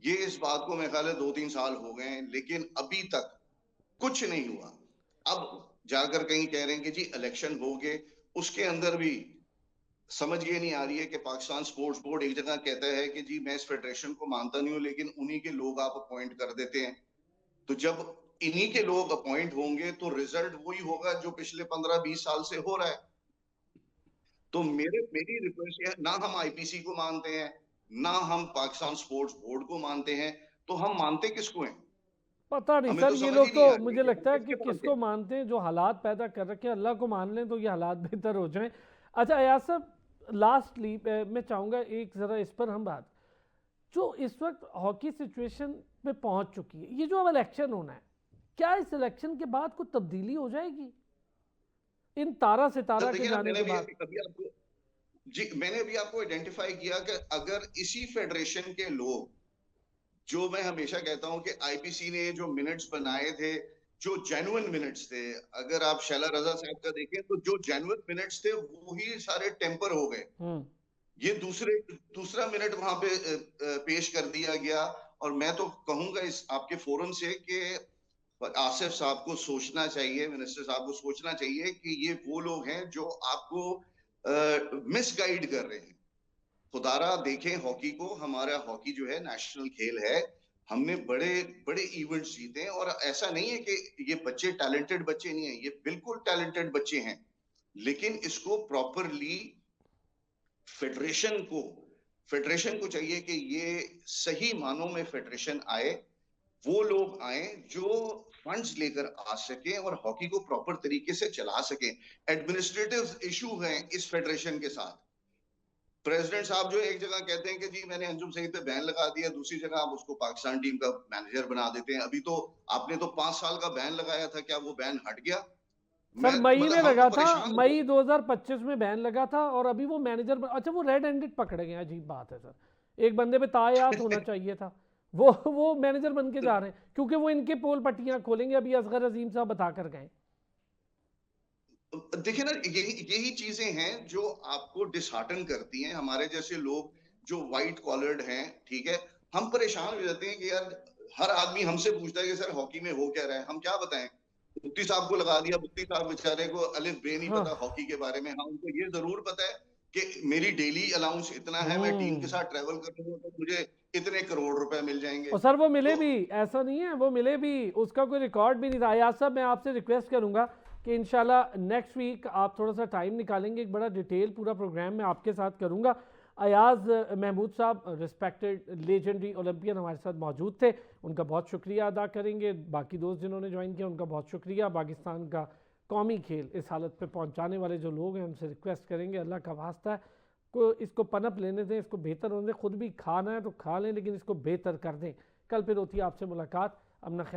ये इस बात को मेरे ख्याल है 2-3 साल हो गए हैं, लेकिन अभी तक कुछ नहीं हुआ। अब जाकर कहीं कह रहे हैं कि जी इलेक्शन हो गए, उसके अंदर भी समझ ये नहीं आ रही है कि पाकिस्तान स्पोर्ट्स बोर्ड एक जगह कहता है कि जी मैं इस फेडरेशन को मानता नहीं हूं, लेकिन उन्हीं के लोग आप अपॉइंट कर देते हैं। तो जब इन्हीं के लोग अपॉइंट होंगे तो रिजल्ट वही होगा जो पिछले 15-20 साल से हो रहा है। तो मेरी रिक्वेस्ट है, ना हम IPC को मानते हैं, ना हम पाकिस्तान स्पोर्ट्स बोर्ड को मानते हैं, तो हम मानते किसको हैं? पता नहीं हमें सर, तो ये समझ लोग ही तो नहीं आ रही मुझे कि लगता है हम कि किसको किसको मानते हैं, जो हालात पैदा कर रखे हैं। अल्लाह को मान लें तो ये हालात बेहतर हो जाएं। अच्छा अयाज साहब, लास्टली मैं चाहूँगा एक ज़रा इस पर हम बात, जो इस वक्त हॉकी सिचुएशन पे पहुंच चुकी है, ये जो अब इलेक्शन होना है, क्या इस इलेक्शन के बाद कुछ तब्दीली हो जाएगी इन तारा सितारा के जाने के बाद? मैंने अभी आपको आइडेंटिफाई किया कि अगर इसी फेडरेशन के लोग, जो मैं हमेशा कहता हूं कि IPC ने जो मिनट्स बनाए थे, जो जेन्युइन मिनट्स थे, अगर आप शैला रजा साहब का देखें तो जो जेन्युइन मिनट्स थे वो ही सारे टेम्पर हो गए। ये दूसरा मिनट वहां पे पेश कर दिया गया। और मैं तो कहूंगा इस आपके फोरम से कि आसिफ साहब को सोचना चाहिए, मिनिस्टर साहब को सोचना चाहिए कि ये वो लोग हैं जो आपको मिसगाइड कर रहे हैं। खुदारा देखें हॉकी को, हमारा हॉकी जो है नेशनल खेल है, हमने बड़े बड़े इवेंट्स जीते हैं, और ऐसा नहीं है कि ये बच्चे टैलेंटेड बच्चे नहीं हैं, ये बिल्कुल टैलेंटेड बच्चे हैं, लेकिन इसको प्रॉपरली फेडरेशन को चाहिए कि ये सही मानों में फेडरेशन आए, वो लोग आए जो फंड्स लेकर आ सके और हॉकी को प्रॉपर तरीके से चला सके। एडमिनिस्ट्रेटिव इशू है इस फेडरेशन के साथ। प्रेसिडेंट साहब जो एक जगह कहते हैं कि जी मैंने अंजुम सईद पे बैन लगा दिया, दूसरी जगह आप उसको पाकिस्तान टीम का मैनेजर बना देते हैं। अभी तो आपने तो 5 साल का बैन लगाया था, क्या वो बैन हट गया? सर मई में हम लगा तो था, परेशान मई 2025 में बैन लगा था, और अभी वो मैनेजर अच्छा वो रेड हैंडेड पकड़े गए। अजीब बात है सर, एक बंदे पे तायात होना चाहिए था, वो मैनेजर बन के जा रहे हैं, क्योंकि वो इनके पोल पट्टियां खोलेंगे। अभी असगर अजीम साहब बता कर गए। देखिए ना, यही चीजें हैं जो आपको डिसहार्टन करती हैं। हमारे जैसे लोग जो व्हाइट कॉलर्ड हैं, ठीक है, हम परेशान हो जाते हैं कि यार हर आदमी हमसे पूछता है कि सर हॉकी में हो क्या रहा है, हम क्या बताएं। मुफ्ती साहब को लगा दिया, मुफ्ती साहब बेचारे को अलिफ बे नहीं पता हाँ। हॉकी के बारे में। हाँ, उनको ये जरूर पता है कि मेरी डेली अलाउंस इतना है, मैं टीम के हम्म। साथ ट्रेवल करूंगा तो मुझे इतने करोड़ रुपए मिल जाएंगे। और सर वो मिले तो भी, ऐसा नहीं है, वो मिले भी, उसका कोई रिकॉर्ड भी नहीं था। अयाज साहब मैं आपसे रिक्वेस्ट करूंगा कि इंशाल्लाह नेक्स्ट वीक आप थोड़ा सा टाइम निकालेंगे, एक बड़ा डिटेल पूरा प्रोग्राम मैं आपके साथ करूंगा। अयाज महमूद साहब रिस्पेक्टेड लेजेंडरी ओलंपियन हमारे साथ मौजूद थे, उनका बहुत शुक्रिया अदा करेंगे। बाकी दोस्त जिन्होंने ज्वाइन किया उनका बहुत शुक्रिया। पाकिस्तान का कौमी खेल इस हालत पे पहुंचाने वाले जो लोग हैं उनसे रिक्वेस्ट करेंगे, अल्लाह का वास्ता है को इसको पनप लेने दें, इसको बेहतर होने दें। खुद भी खाना है तो खा लें, लेकिन इसको बेहतर कर दें। कल फिर होती है आपसे मुलाकात। अपना ख्याल